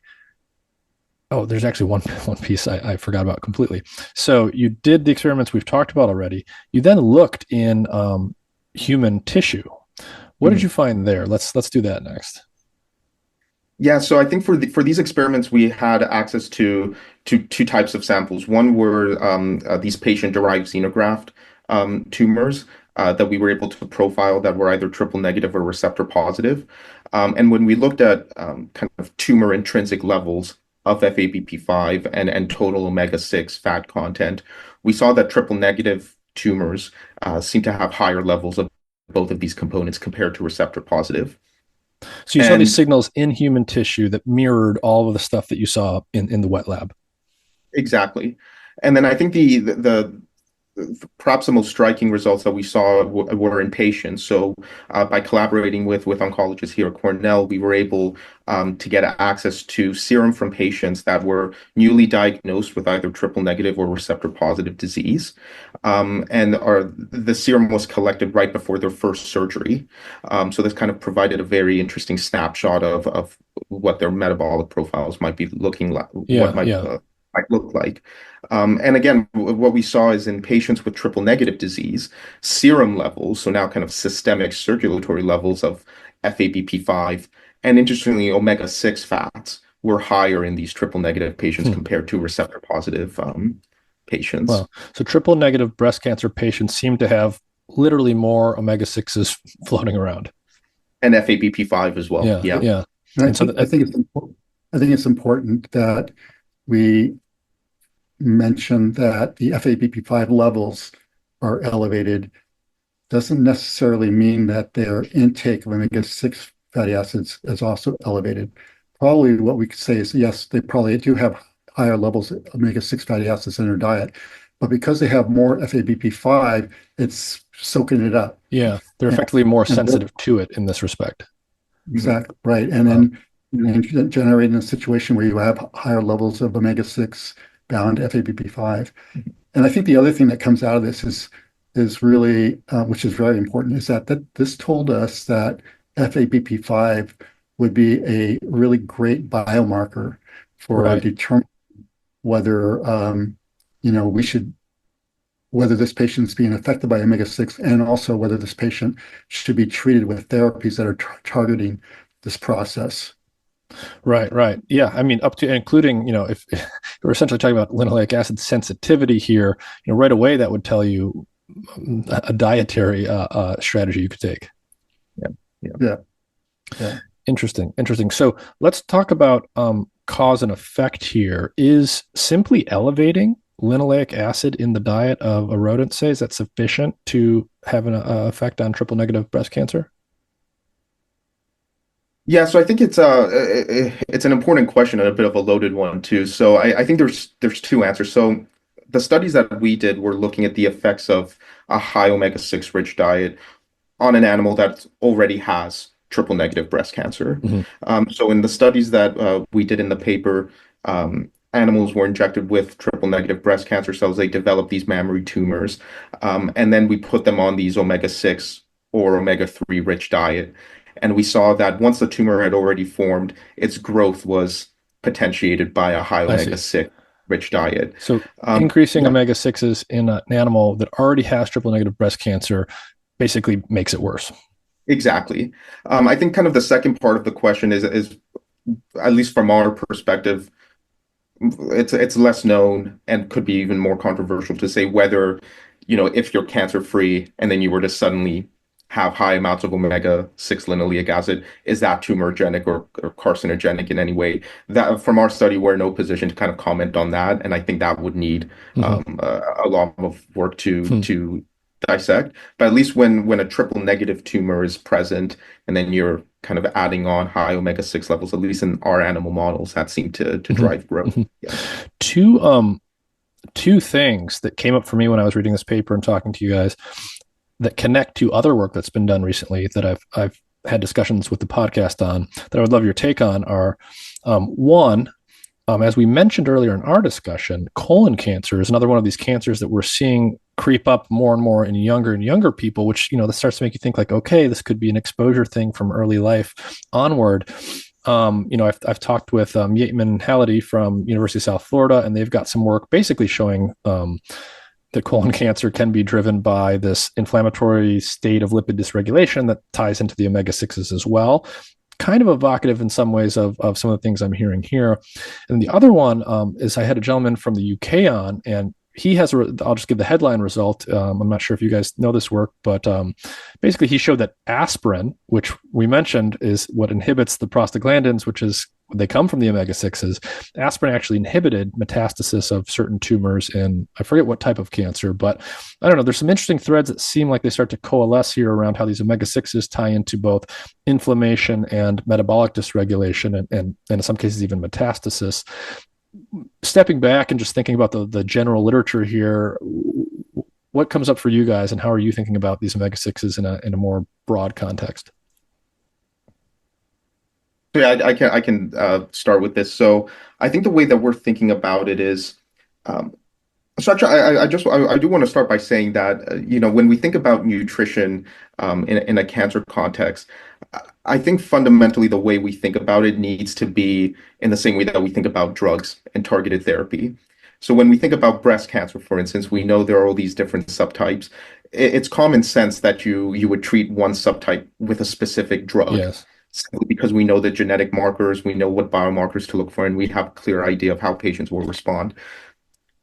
Oh, there's actually one piece I forgot about completely. So you did the experiments we've talked about already. You then looked in human tissue. What did Mhm. you find there? Let's do that next. Yeah, so I think for these experiments, we had access to two types of samples. One were these patient-derived xenograft tumors that we were able to profile that were either triple negative or receptor positive. And when we looked at kind of tumor intrinsic levels of FABP5 and total omega-6 fat content, we saw that triple negative tumors seem to have higher levels of both of these components compared to receptor positive. So you saw these And signals in human tissue that mirrored all of the stuff that you saw in the wet lab. exactly. And then I think the perhaps the most striking results that we saw were in patients. So by collaborating with oncologists here at Cornell, we were able to get access to serum from patients that were newly diagnosed with either triple negative or receptor positive disease. And the serum was collected right before their first surgery. So this kind of provided a very interesting snapshot of what their metabolic profiles might be looking like, what Yeah, yeah. might look like. And again, what we saw is in patients with triple negative disease, serum levels, so now kind of systemic circulatory levels of FABP5, and interestingly, omega-6 fats were higher in these triple negative patients Hmm. compared to receptor positive patients. Well, so triple negative breast cancer patients seem to have literally more omega sixes floating around. And FABP5 as well. Yeah, Yeah. yeah. And And so I think it's important that we mention that the FABP5 levels are elevated doesn't necessarily mean that their intake of omega-6 fatty acids is also elevated. probably what we could say is yes, they probably do have higher levels of omega-6 fatty acids in their diet, but because they have more FABP5, it's soaking it up. Yeah, they're And, effectively more and sensitive to it in this respect. exactly right. And then generating a situation where you have higher levels of omega-6 bound FABP5. And I think the other thing that comes out of this is really, which is very important, is that this told us that FABP5 would be a really great biomarker for determining whether whether this patient's being affected by omega-6, and also whether this patient should be treated with therapies that are targeting this process. Right. Yeah, I mean, up to including, if we're essentially talking about linoleic acid sensitivity here, right away that would tell you a dietary strategy you could take. Yeah. Interesting. So let's talk about cause and effect here. Is simply elevating linoleic acid in the diet of a rodent, say, is that sufficient to have an effect on triple negative breast cancer? Yeah, so I think it's an important question and a bit of a loaded one too. So I think there's two answers. So the studies that we did were looking at the effects of a high omega-6 rich diet on an animal that already has triple negative breast cancer. So in the studies that we did in the paper, animals were injected with triple negative breast cancer cells. They developed these mammary tumors, and then we put them on these omega-6 or omega-3 rich diet. And we saw that once the tumor had already formed, its growth was potentiated by a high omega-6 rich diet. So increasing omega-6s in an animal that already has triple negative breast cancer basically makes it worse. Exactly. I think kind of the second part of the question is at least from our perspective, it's less known and could be even more controversial to say whether, if you're cancer free and then you were to suddenly have high amounts of omega-6 linoleic acid, is that tumorigenic or carcinogenic in any way? That from our study, we're in no position to kind of comment on that, and I think that would need a lot of work to dissect. But at least when a triple negative tumor is present, and then you're kind of adding on high omega-6 levels, at least in our animal models, that seemed to drive growth. Yeah. Two things that came up for me when I was reading this paper and talking to you guys that connect to other work that's been done recently that I've had discussions with the podcast on that I would love your take on are one, as we mentioned earlier in our discussion, colon cancer is another one of these cancers that we're seeing creep up more and more in younger and younger people, which, that starts to make you think like, okay, this could be an exposure thing from early life onward. I've talked with Yeatman Halliday from University of South Florida, and they've got some work basically showing that colon cancer can be driven by this inflammatory state of lipid dysregulation that ties into the omega-6s as well. Kind of evocative in some ways of some of the things I'm hearing here. And the other one is I had a gentleman from the UK on, and he has, I'll just give the headline result. I'm not sure if you guys know this work, but basically he showed that aspirin, which we mentioned is what inhibits the prostaglandins, which is, they come from the omega-6s. Aspirin actually inhibited metastasis of certain tumors in, I forget what type of cancer, but I don't know. There's some interesting threads that seem like they start to coalesce here around how these omega-6s tie into both inflammation and metabolic dysregulation, and in some cases even metastasis. Stepping back and just thinking about the general literature here, what comes up for you guys, and how are you thinking about these omega-6s in a more broad context? Yeah, I can start with this. So I think the way that we're thinking about it is, so actually, I do want to start by saying that when we think about nutrition in a cancer context, I think fundamentally the way we think about it needs to be in the same way that we think about drugs and targeted therapy. So when we think about breast cancer, for instance, we know there are all these different subtypes. It's common sense that you would treat one subtype with a specific drug. Yes. Simply because we know the genetic markers, we know what biomarkers to look for, and we have a clear idea of how patients will respond.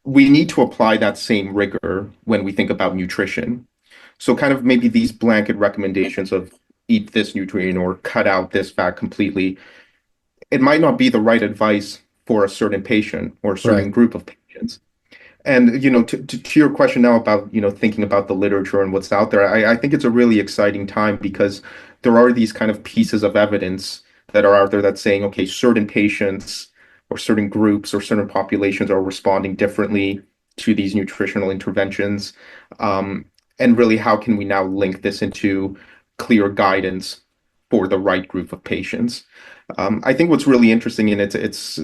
We need to apply that same rigor when we think about nutrition. So kind of maybe these blanket recommendations of eat this nutrient or cut out this fat completely, it might not be the right advice for a certain patient or a certain group of patients. And, to your question now about, thinking about the literature and what's out there, I think it's a really exciting time because there are these kind of pieces of evidence that are out there that's saying, okay, certain patients or certain groups or certain populations are responding differently to these nutritional interventions. And really, how can we now link this into clear guidance for the right group of patients? I think what's really interesting, and it's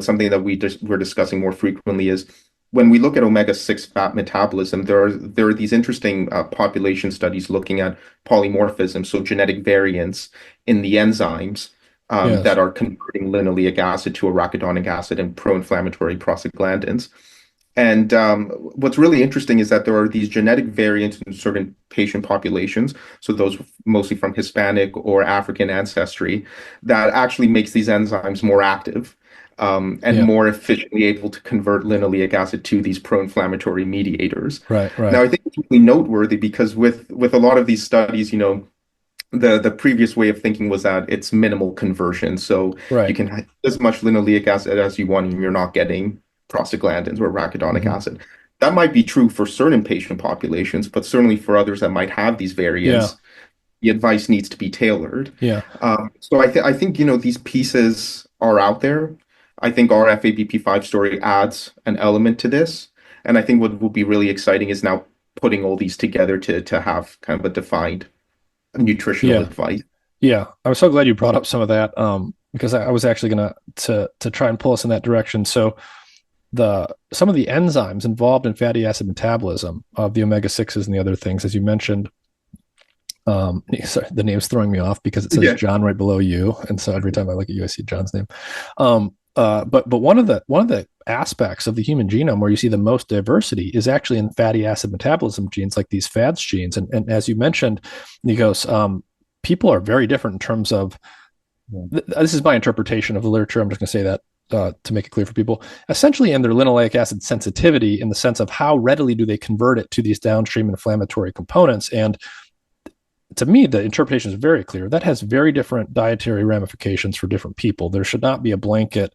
something that we're discussing more frequently, is when we look at omega-6 fat metabolism, there are these interesting population studies looking at polymorphism, so genetic variants in the enzymes Yes. that are converting linoleic acid to arachidonic acid and pro-inflammatory prostaglandins. And what's really interesting is that there are these genetic variants in certain patient populations, so those mostly from Hispanic or African ancestry, that actually makes these enzymes more active and Yeah. more efficiently able to convert linoleic acid to these pro-inflammatory mediators. Right. Now, Right. I think it's really noteworthy because with a lot of these studies, the previous way of thinking was that it's minimal conversion. So you Right. can have as much linoleic acid as you want, and you're not getting prostaglandins or arachidonic Hmm. acid. That might be true for certain patient populations, but certainly for others that might have these Yeah. variants, the advice needs to be tailored. Yeah. So I think these pieces are out there. I think our FABP5 story adds an element to this, and I think what will be really exciting is now putting all these together to have kind of a defined nutritional Yeah. advice. Yeah. I was so glad you brought up some of that, because I was actually gonna to try and pull us in that direction. So some of the enzymes involved in fatty acid metabolism of the omega-6s and the other things, as you mentioned, sorry, the name's throwing me off because it says Yeah, John right below you, and so every time I look at you, I see John's name. But one of the aspects of the human genome where you see the most diversity is actually in fatty acid metabolism genes, like these FADS genes. And as you mentioned, Nikos, people are very different in terms of this is my interpretation of the literature. I'm just going to say that to make it clear for people. Essentially, in their linoleic acid sensitivity, in the sense of how readily do they convert it to these downstream inflammatory components. And to me, the interpretation is very clear. That has very different dietary ramifications for different people. There should not be a blanket.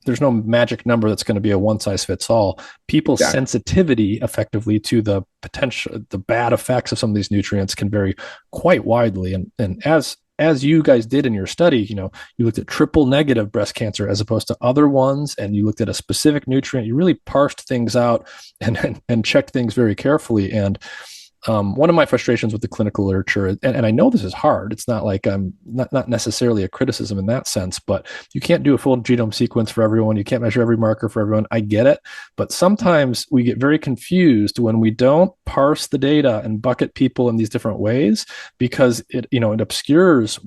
There's no magic number that's going to be a one size fits all. People's exactly. sensitivity effectively to the potential, the bad effects of some of these nutrients can vary quite widely. And as you guys did in your study, you looked at triple negative breast cancer as opposed to other ones, and you looked at a specific nutrient. You really parsed things out and checked things very carefully. And one of my frustrations with the clinical literature, and I know this is hard, it's not like I'm not necessarily a criticism in that sense, but you can't do a full genome sequence for everyone. You can't measure every marker for everyone. I get it. But sometimes we get very confused when we don't parse the data and bucket people in these different ways, because it obscures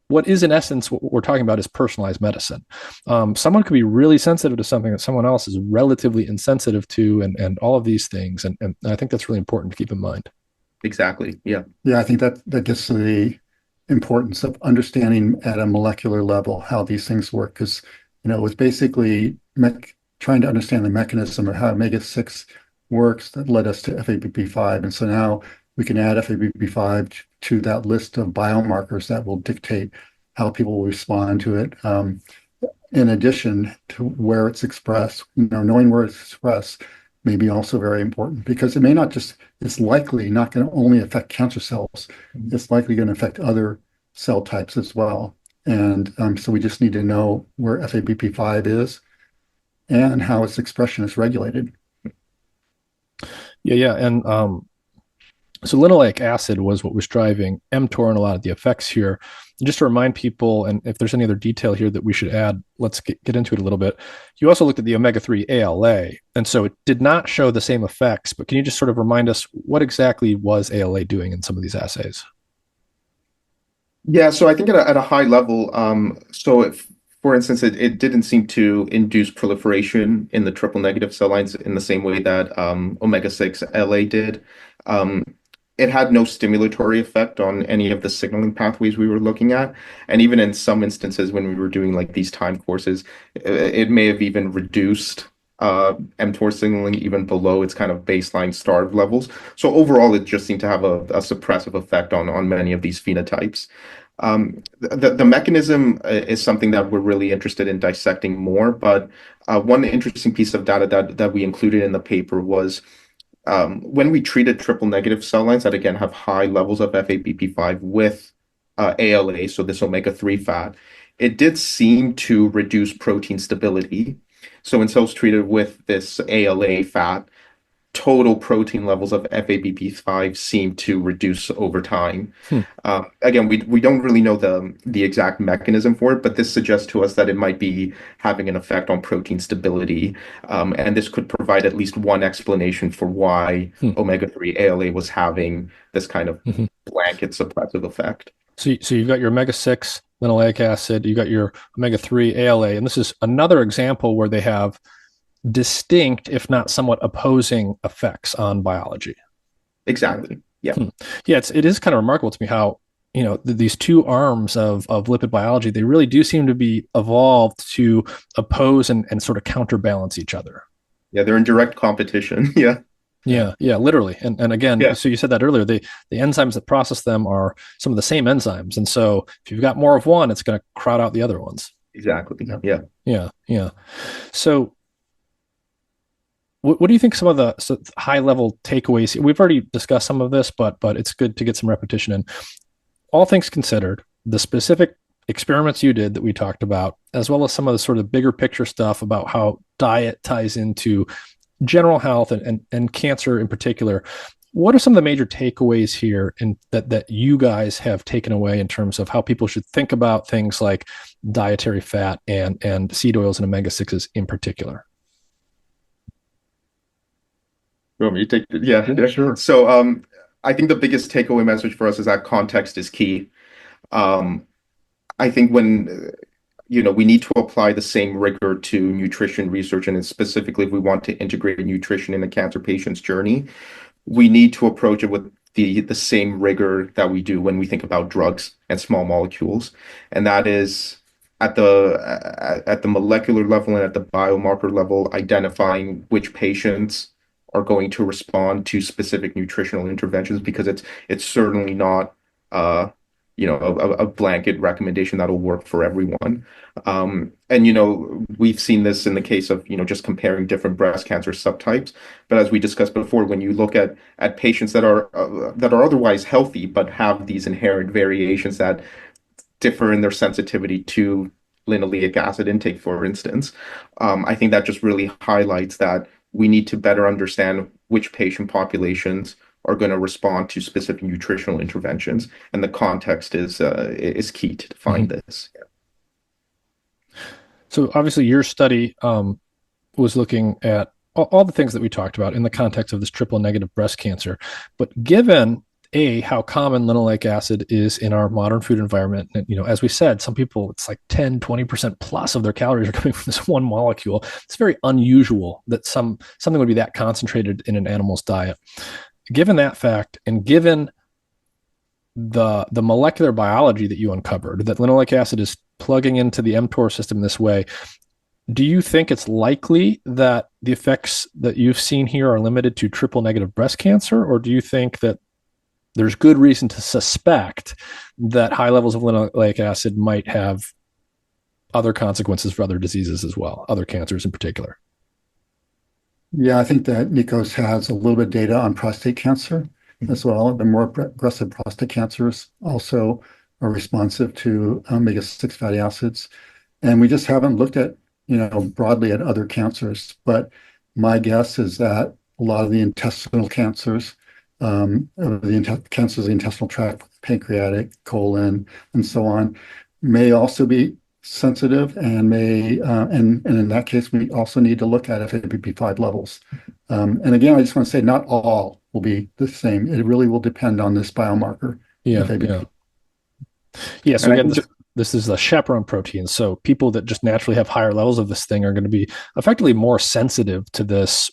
what is in essence what we're talking about is personalized medicine. Someone could be really sensitive to something that someone else is relatively insensitive to, and all of these things. And I think that's really important to keep in mind. Exactly. Yeah. Yeah, I think that gets to the importance of understanding at a molecular level how these things work. Because, it was basically trying to understand the mechanism of how omega-6 works that led us to FABP5. And so now we can add FABP5 to that list of biomarkers that will dictate how people will respond to it. In addition to where it's expressed, knowing where it's expressed may be also very important, because it may not just, it's likely not going to only affect cancer cells. It's likely going to affect other cell types as well. And so we just need to know where FABP5 is and how its expression is regulated. Yeah. And so linoleic acid was what was driving mTOR and a lot of the effects here. And just to remind people, and if there's any other detail here that we should add, let's get into it a little bit. You also looked at the omega-3 ALA, and so it did not show the same effects, but can you just sort of remind us what exactly was ALA doing in some of these assays? Yeah, so I think at a high level, so if, for instance, it didn't seem to induce proliferation in the triple negative cell lines in the same way that omega-6 LA did. Um, it had no stimulatory effect on any of the signaling pathways we were looking at. And even in some instances, when we were doing like these time courses, it may have even reduced mTOR signaling even below its kind of baseline starve levels. So overall, it just seemed to have a suppressive effect on many of these phenotypes. The mechanism is something that we're really interested in dissecting more, but one interesting piece of data that we included in the paper was when we treated triple negative cell lines that again have high levels of FABP5 with ALA, so this omega-3 fat, it did seem to reduce protein stability. So in cells treated with this ALA fat, total protein levels of FABP5 seem to reduce over time. Hmm. Again, we don't really know the exact mechanism for it, but this suggests to us that it might be having an effect on protein stability, and this could provide at least one explanation for why omega-3 ALA was having this kind of blanket suppressive effect. So you've got your omega-6 linoleic acid, you've got your omega-3 ALA, and this is another example where they have distinct, if not somewhat opposing effects on biology. Exactly. Yeah. Yeah, it is kind of remarkable to me how, these two arms of lipid biology, they really do seem to be evolved to oppose and sort of counterbalance each other. Yeah, they're in direct competition. Yeah. Yeah, literally. And again, Yeah. so you said that earlier, the enzymes that process them are some of the same enzymes. And so if you've got more of one, it's going to crowd out the other ones. Exactly. Yeah. Yeah. So what do you think some of the high level takeaways? We've already discussed some of this, but it's good to get some repetition in. All things considered, the specific experiments you did that we talked about, as well as some of the sort of bigger picture stuff about how diet ties into general health and cancer in particular, what are some of the major takeaways here that you guys have taken away in terms of how people should think about things like dietary fat and seed oils and omega-6s in particular? Well, you take yeah, sure. So I think the biggest takeaway message for us is that context is key. I think when we need to apply the same rigor to nutrition research, and specifically if we want to integrate nutrition in a cancer patient's journey, we need to approach it with the same rigor that we do when we think about drugs and small molecules, and that is at the molecular level and at the biomarker level, identifying which patients are going to respond to specific nutritional interventions, because it's certainly not a blanket recommendation that'll work for everyone. And we've seen this in the case of just comparing different breast cancer subtypes. But as we discussed before, when you look at patients that are otherwise healthy but have these inherent variations that differ in their sensitivity to linoleic acid intake, for instance, I think that just really highlights that we need to better understand which patient populations are going to respond to specific nutritional interventions, and the context is key to define this. Yeah. So obviously, your study was looking at all the things that we talked about in the context of this triple negative breast cancer, but given how common linoleic acid is in our modern food environment. And, as we said, some people, it's like 10-20% plus of their calories are coming from this one molecule. It's very unusual that something would be that concentrated in an animal's diet. Given that fact, and given the molecular biology that you uncovered, that linoleic acid is plugging into the mTOR system this way, do you think it's likely that the effects that you've seen here are limited to triple negative breast cancer, or do you think that there's good reason to suspect that high levels of linoleic acid might have other consequences for other diseases as well, other cancers in particular? Yeah, I think that Nikos has a little bit of data on prostate cancer as well. The more aggressive prostate cancers also are responsive to omega-6 fatty acids. And we just haven't looked at, broadly at other cancers. But my guess is that a lot of the intestinal cancers, cancers of the intestinal tract, pancreatic, colon, and so on, may also be sensitive, and and in that case, we also need to look at FABP5 levels. And again, I just want to say not all will be the same. It really will depend on this biomarker. Yeah. So again, this is the chaperone protein. So people that just naturally have higher levels of this thing are going to be effectively more sensitive to this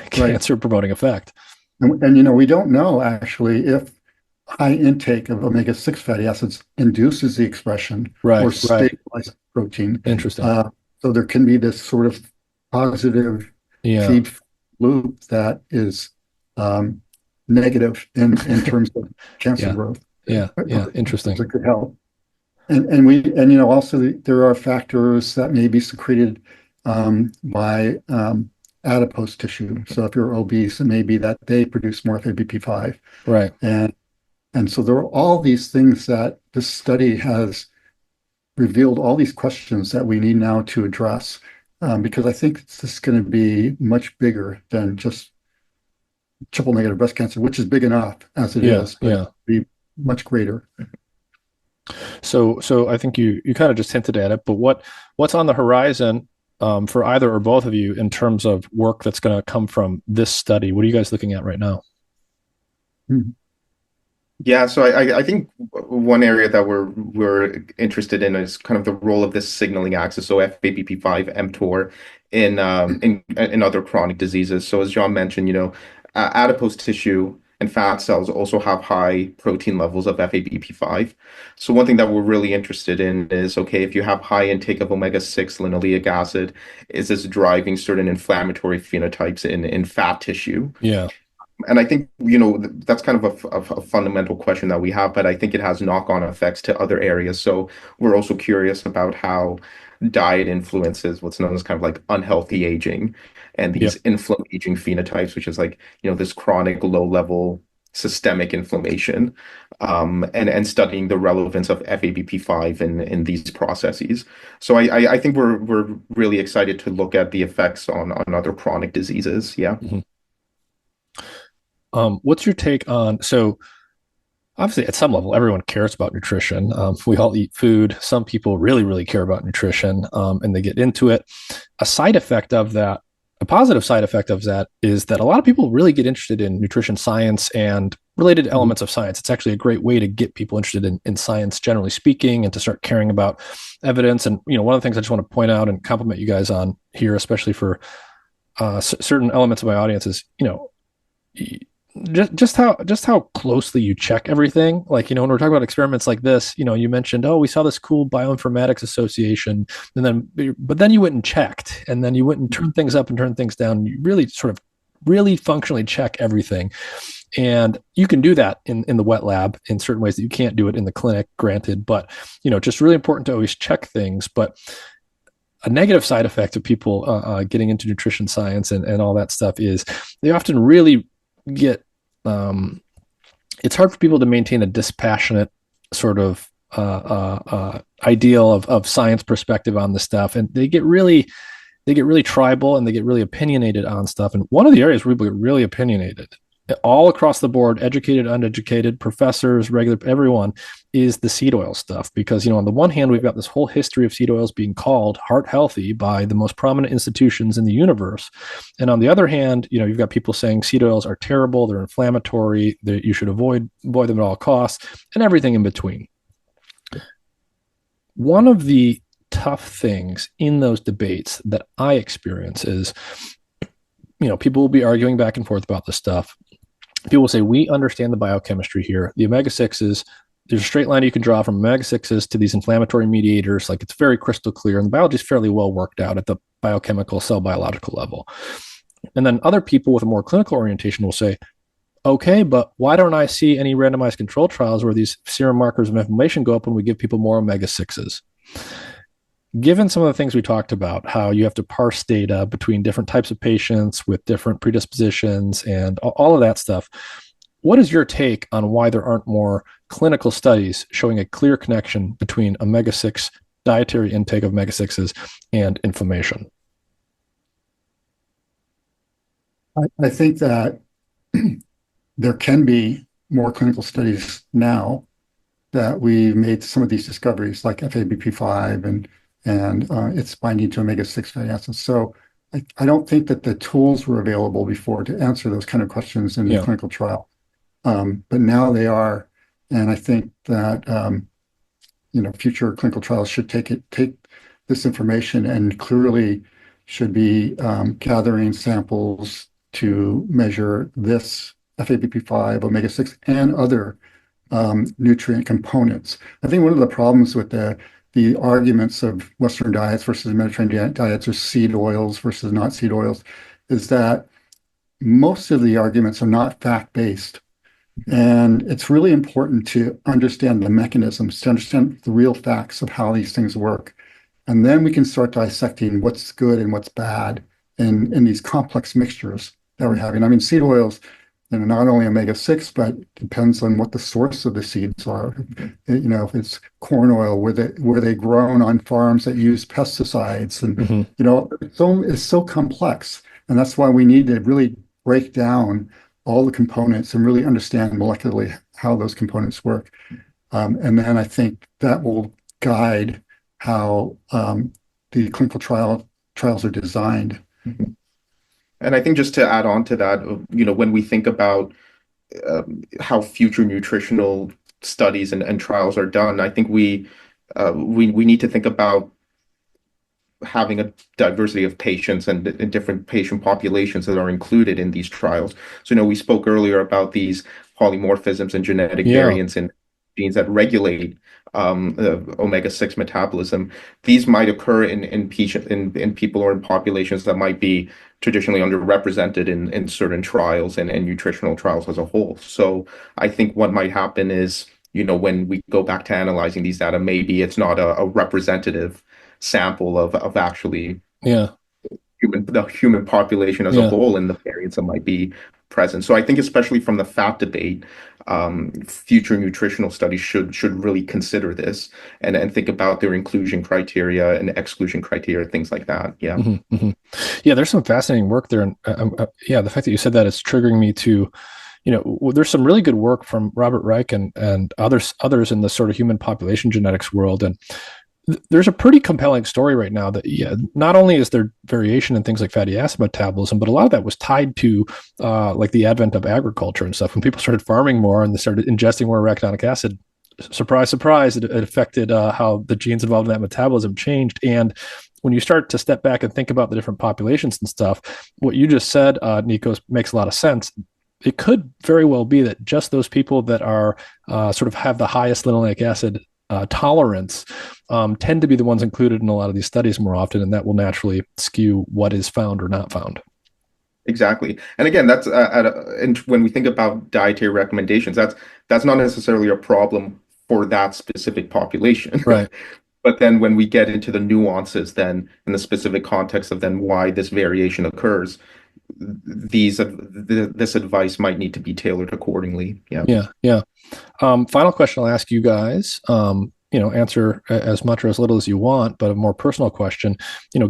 cancer promoting effect. And we don't know actually if high intake of omega-6 fatty acids induces the expression or stabilizes protein. Interesting. So there can be this sort of positive feed loop that is negative in terms of cancer growth. Yeah. Interesting. It could help. And also there are factors that may be secreted by adipose tissue. So if you're obese, it may be that they produce more FABP5. Right. And And so there are all these things that this study has revealed, all these questions that we need now to address, because I think this is going to be much bigger than just triple negative breast cancer, which is big enough as it is, but it'll be much greater. So I think you kind of just hinted at it, but what's on the horizon for either or both of you in terms of work that's going to come from this study? What are you guys looking at right now? Yeah, so I think one area that we're interested in is kind of the role of this signaling axis, so FABP5, mTOR, in other chronic diseases. So as John mentioned, adipose tissue and fat cells also have high protein levels of FABP5. So one thing that we're really interested in is, okay, if you have high intake of omega-6 linoleic acid, is this driving certain inflammatory phenotypes in fat tissue? Yeah. And I think, that's kind of a fundamental question that we have, but I think it has knock-on effects to other areas. So we're also curious about how diet influences what's known as kind of like unhealthy aging and these inflammaging phenotypes, which is like, this chronic low-level systemic inflammation, and studying the relevance of FABP5 in these processes. So I think we're really excited to look at the effects on other chronic diseases. Yeah. Mm-hmm. What's your take on, so obviously at some level, everyone cares about nutrition. We all eat food. Some people really, really care about nutrition, and they get into it. A positive side effect of that is that a lot of people really get interested in nutrition science and related elements of science. It's actually a great way to get people interested in science, generally speaking, and to start caring about evidence. And, one of the things I just want to point out and compliment you guys on here, especially for certain elements of my audience, is, just how closely you check everything. Like, when we're talking about experiments like this, you mentioned, we saw this cool bioinformatics association, but then you went and checked, and then you went and turned things up and turned things down. You really sort of really functionally check everything. And you can do that in the wet lab in certain ways that you can't do it in the clinic, granted, but, just really important to always check things. But a negative side effect of people getting into nutrition science and all that stuff is they often really get it's hard for people to maintain a dispassionate sort of ideal of science perspective on the stuff, and they get really tribal and they get really opinionated on stuff. And one of the areas where people get really opinionated all across the board, educated, uneducated, professors, regular, everyone, is the seed oil stuff. Because, on the one hand, we've got this whole history of seed oils being called heart healthy by the most prominent institutions in the universe. And on the other hand, you've got people saying seed oils are terrible, they're inflammatory, that you should avoid them at all costs, and everything in between. One of the tough things in those debates that I experience is, people will be arguing back and forth about this stuff. People will say, we understand the biochemistry here. The omega-6s, there's a straight line you can draw from omega-6s to these inflammatory mediators. Like, it's very crystal clear, and the biology is fairly well worked out at the biochemical, cell biological level. And then other people with a more clinical orientation will say, okay, but why don't I see any randomized control trials where these serum markers of inflammation go up when we give people more omega-6s? Given some of the things we talked about, how you have to parse data between different types of patients with different predispositions and all of that stuff, what is your take on why there aren't more clinical studies showing a clear connection between omega-6, dietary intake of omega-6s, and inflammation? I think that there can be more clinical studies now that we made some of these discoveries, like FABP5 and it's binding to omega-6 fatty acids. So I don't think that the tools were available before to answer those kind of questions in the clinical trial. But now they are. And I think that, future clinical trials should take this information and clearly should be gathering samples to measure this FABP5, omega-6, and other nutrient components. I think one of the problems with the arguments of Western diets versus Mediterranean diets, or seed oils versus not seed oils, is that most of the arguments are not fact-based. And it's really important to understand the mechanisms, to understand the real facts of how these things work. And then we can start dissecting what's good and what's bad in these complex mixtures that we're having. I mean, seed oils, not only omega-6, but depends on what the source of the seeds are. If it's corn oil, were they grown on farms that use pesticides, and it's so complex, and that's why we need to really break down all the components and really understand molecularly how those components work. And then I think that will guide how the clinical trials are designed. And I think just to add on to that, when we think about how future nutritional studies and trials are done, I think we need to think about having a diversity of patients and different patient populations that are included in these trials. So, we spoke earlier about these polymorphisms and genetic variants in genes that regulate omega-6 metabolism. These might occur in people or in populations that might be traditionally underrepresented in certain trials and nutritional trials as a whole. So I think what might happen is, when we go back to analyzing these data, maybe it's not a representative sample of actually the human population as a whole and the variants that might be present. So I think especially from the fat debate, future nutritional studies should really consider this and think about their inclusion criteria and exclusion criteria, things like that. Yeah. Yeah, there's some fascinating work there. And the fact that you said that is triggering me to, there's some really good work from Robert Reich and others in the sort of human population genetics world. And there's a pretty compelling story right now that not only is there variation in things like fatty acid metabolism, but a lot of that was tied to like the advent of agriculture and stuff. When people started farming more and they started ingesting more arachidonic acid, surprise, surprise, it affected how the genes involved in that metabolism changed. And when you start to step back and think about the different populations and stuff, what you just said, Nikos, makes a lot of sense. It could very well be that just those people that are sort of have the highest linoleic acid tolerance tend to be the ones included in a lot of these studies more often, and that will naturally skew what is found or not found. Exactly. And again, that's and when we think about dietary recommendations, that's not necessarily a problem for that specific population. Right. But then when we get into the nuances then in the specific context of then why this variation occurs, this advice might need to be tailored accordingly. Yeah. Final question I'll ask you guys. Answer as much or as little as you want, but a more personal question.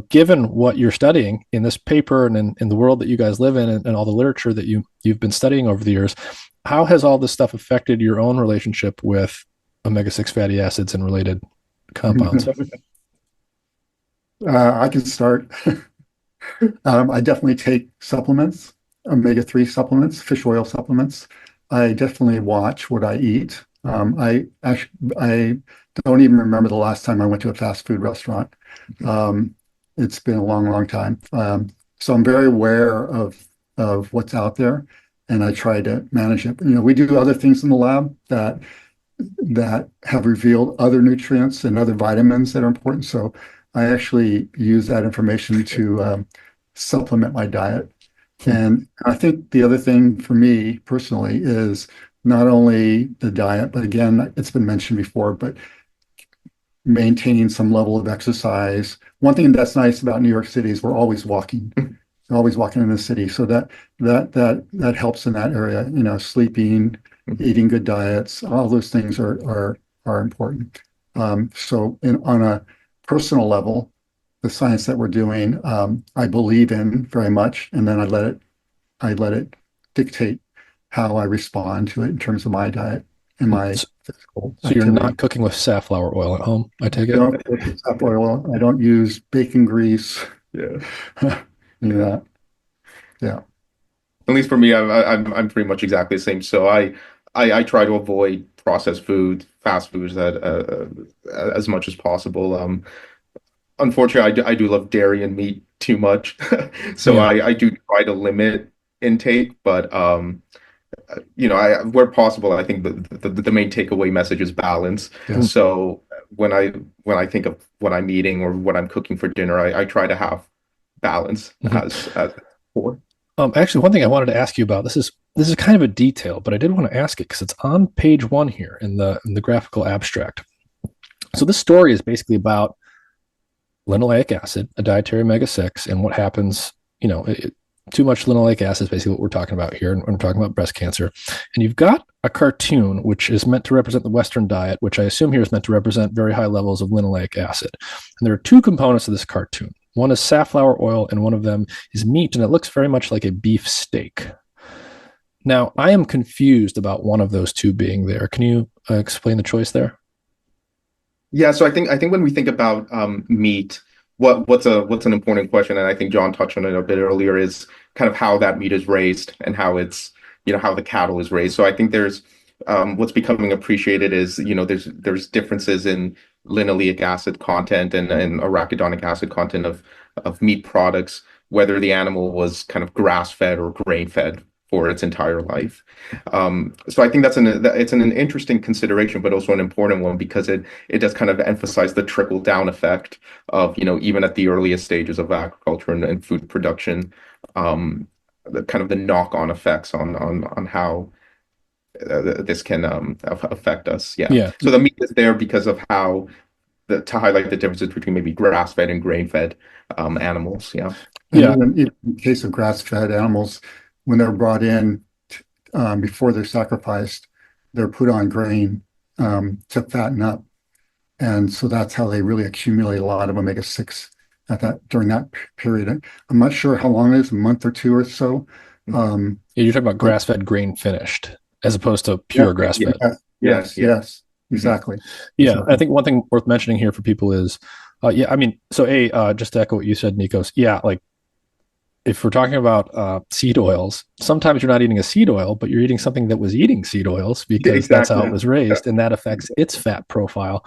Given what you're studying in this paper and in the world that you guys live in and all the literature that you've been studying over the years, how has all this stuff affected your own relationship with omega-6 fatty acids and related compounds? I can start. I definitely take supplements, omega-3 supplements, fish oil supplements. I definitely watch what I eat. I don't even remember the last time I went to a fast food restaurant. It's been a long, long time. So I'm very aware of what's out there, and I try to manage it. We do other things in the lab that have revealed other nutrients and other vitamins that are important. So I actually use that information to supplement my diet. And I think the other thing for me personally is not only the diet, but again, it's been mentioned before, but maintaining some level of exercise. One thing that's nice about New York City is we're always walking in the city. So that helps in that area, sleeping, eating good diets, all those things are important. So on a personal level, the science that we're doing, I believe in very much, and then I let it dictate how I respond to it in terms of my diet and my physical activity. You're not cooking with safflower oil at home, I take it? I don't cook with safflower oil. I don't use bacon grease. Yeah. Yeah. At least for me, I'm pretty much exactly the same. So I try to avoid processed food, fast foods as much as possible. Unfortunately, I do love dairy and meat too much, so I do try to limit intake. But where possible, I think the main takeaway message is balance. Yeah. So when I think of what I'm eating or what I'm cooking for dinner, I try to have balance as before. Actually, one thing I wanted to ask you about, this is kind of a detail, but I did want to ask it because it's on page 1 here in the graphical abstract. So this story is basically about linoleic acid, a dietary omega-6, and what happens, too much linoleic acid is basically what we're talking about here, and when we're talking about breast cancer. And you've got a cartoon which is meant to represent the Western diet, which I assume here is meant to represent very high levels of linoleic acid. And there are two components of this cartoon. One is safflower oil, and one of them is meat, and it looks very much like a beef steak. Now, I am confused about one of those two being there. Can you explain the choice there? Yeah, so I think when we think about meat, what's an important question, and I think John touched on it a bit earlier, is kind of how that meat is raised and how it's, how the cattle is raised. So I think there's what's becoming appreciated is, there's differences in linoleic acid content and arachidonic acid content of meat products, whether the animal was kind of grass-fed or grain-fed for its entire life. So I think it's an interesting consideration, but also an important one, because it does kind of emphasize the trickle down effect of, even at the earliest stages of agriculture and food production, the kind of the knock-on effects on how this can affect us. Yeah. So the meat is there because of how to highlight the differences between maybe grass-fed and grain-fed animals. Yeah. And in the case of grass-fed animals, when they're brought in before they're sacrificed, they're put on grain to fatten up. And so that's how they really accumulate a lot of omega-6 during that period. I'm not sure how long it is, a month or two or so. You're talking about grass-fed, grain-finished, as opposed to pure grass-fed. Yes, exactly. Yeah, exactly. I think one thing worth mentioning here for people is, just to echo what you said, Nikos, like, if we're talking about seed oils, sometimes you're not eating a seed oil, but you're eating something that was eating seed oils, because that's how it was raised, and that affects its fat profile.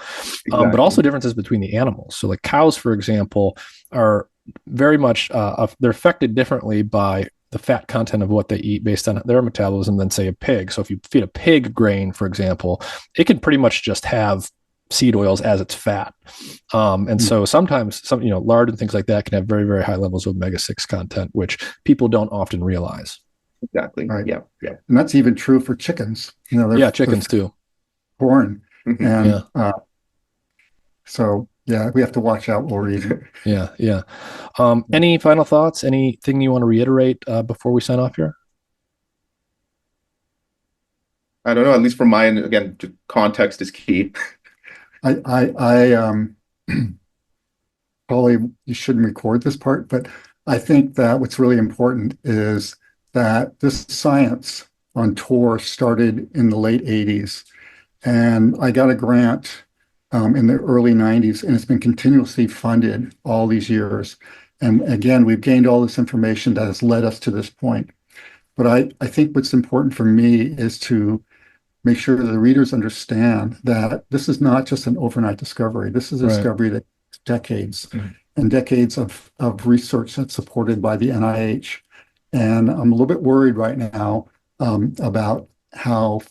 But also differences between the animals. So like cows, for example, are very much, they're affected differently by the fat content of what they eat based on their metabolism than, say, a pig. So if you feed a pig grain, for example, it can pretty much just have seed oils as its fat. And so sometimes lard and things like that can have very, very high levels of omega-6 content, which people don't often realize. Exactly. Right. Yeah. And that's even true for chickens. Chickens too. Corn. And so, we have to watch out what we're eating. Yeah. Any final thoughts? Anything you want to reiterate before we sign off here? I don't know. At least from my end, again, context is key. I probably you shouldn't record this part, but I think that what's really important is that this science on mTOR started in the late 80s, and I got a grant in the early 90s, and it's been continuously funded all these years. And again, we've gained all this information that has led us to this point. But I think what's important for me is to make sure the readers understand that this is not just an overnight discovery. This is a discovery that takes decades and decades of research that's supported by the NIH. And I'm a little bit worried right now about how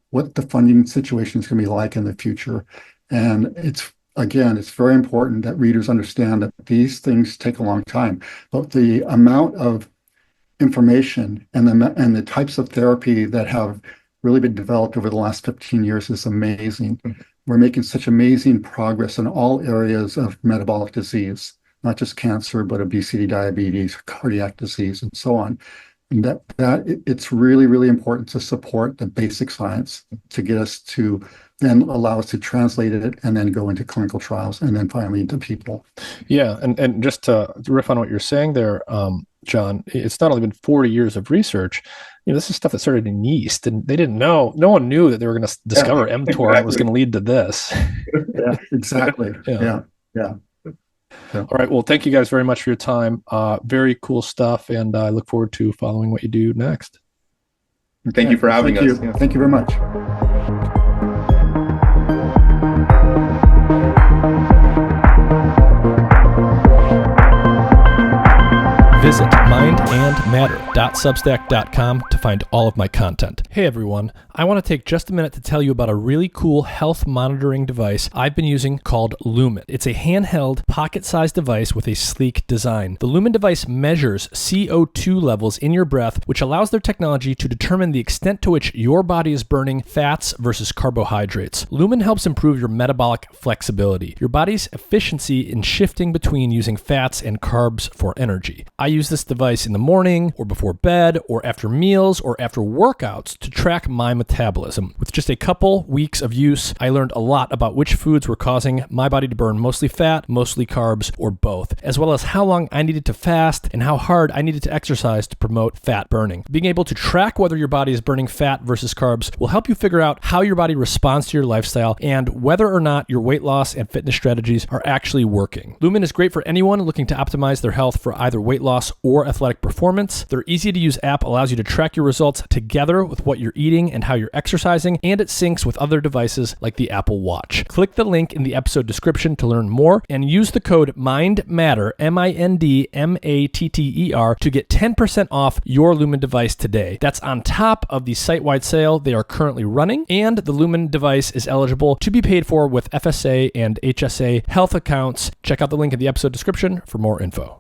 what the funding situation is going to be like in the future. And it's very important that readers understand that these things take a long time. But the amount of information and the types of therapy that have really been developed over the last 15 years is amazing. We're making such amazing progress in all areas of metabolic disease, not just cancer, but obesity, diabetes, cardiac disease, and so on. And that it's really, really important to support the basic science to get us to then allow us to translate it and then go into clinical trials and then finally into people. Yeah, and just to riff on what you're saying there, John, it's not only been 40 years of research. This is stuff that started in yeast, and they didn't know. No one knew that they were going to discover mTOR and it was going to lead to this. Yeah, exactly. Yeah. All right. Well, thank you guys very much for your time. Very cool stuff, and I look forward to following what you do next. Thank you for having us. Yeah. Thank you very much. Visit mindandmatter.substack.com to find all of my content. Hey everyone, I want to take just a minute to tell you about a really cool health monitoring device I've been using called Lumen. It's a handheld, pocket-sized device with a sleek design. The Lumen device measures CO2 levels in your breath, which allows their technology to determine the extent to which your body is burning fats versus carbohydrates. Lumen helps improve your metabolic flexibility, your body's efficiency in shifting between using fats and carbs for energy. I use this device in the morning or before bed or after meals or after workouts to track my metabolism. With just a couple weeks of use, I learned a lot about which foods were causing my body to burn mostly fat, mostly carbs, or both, as well as how long I needed to fast and how hard I needed to exercise to promote fat burning. Being able to track whether your body is burning fat versus carbs will help you figure out how your body responds to your lifestyle and whether or not your weight loss and fitness strategies are actually working. Lumen is great for anyone looking to optimize their health for either weight loss or athletic performance. Their easy-to-use app allows you to track your results together with what you're eating and how you're exercising, and it syncs with other devices like the Apple Watch. Click the link in the episode description to learn more and use the code MINDMATTER, MINDMATTER, to get 10% off your Lumen device today. That's on top of the site-wide sale they are currently running, and the Lumen device is eligible to be paid for with FSA and HSA health accounts. Check out the link in the episode description for more info.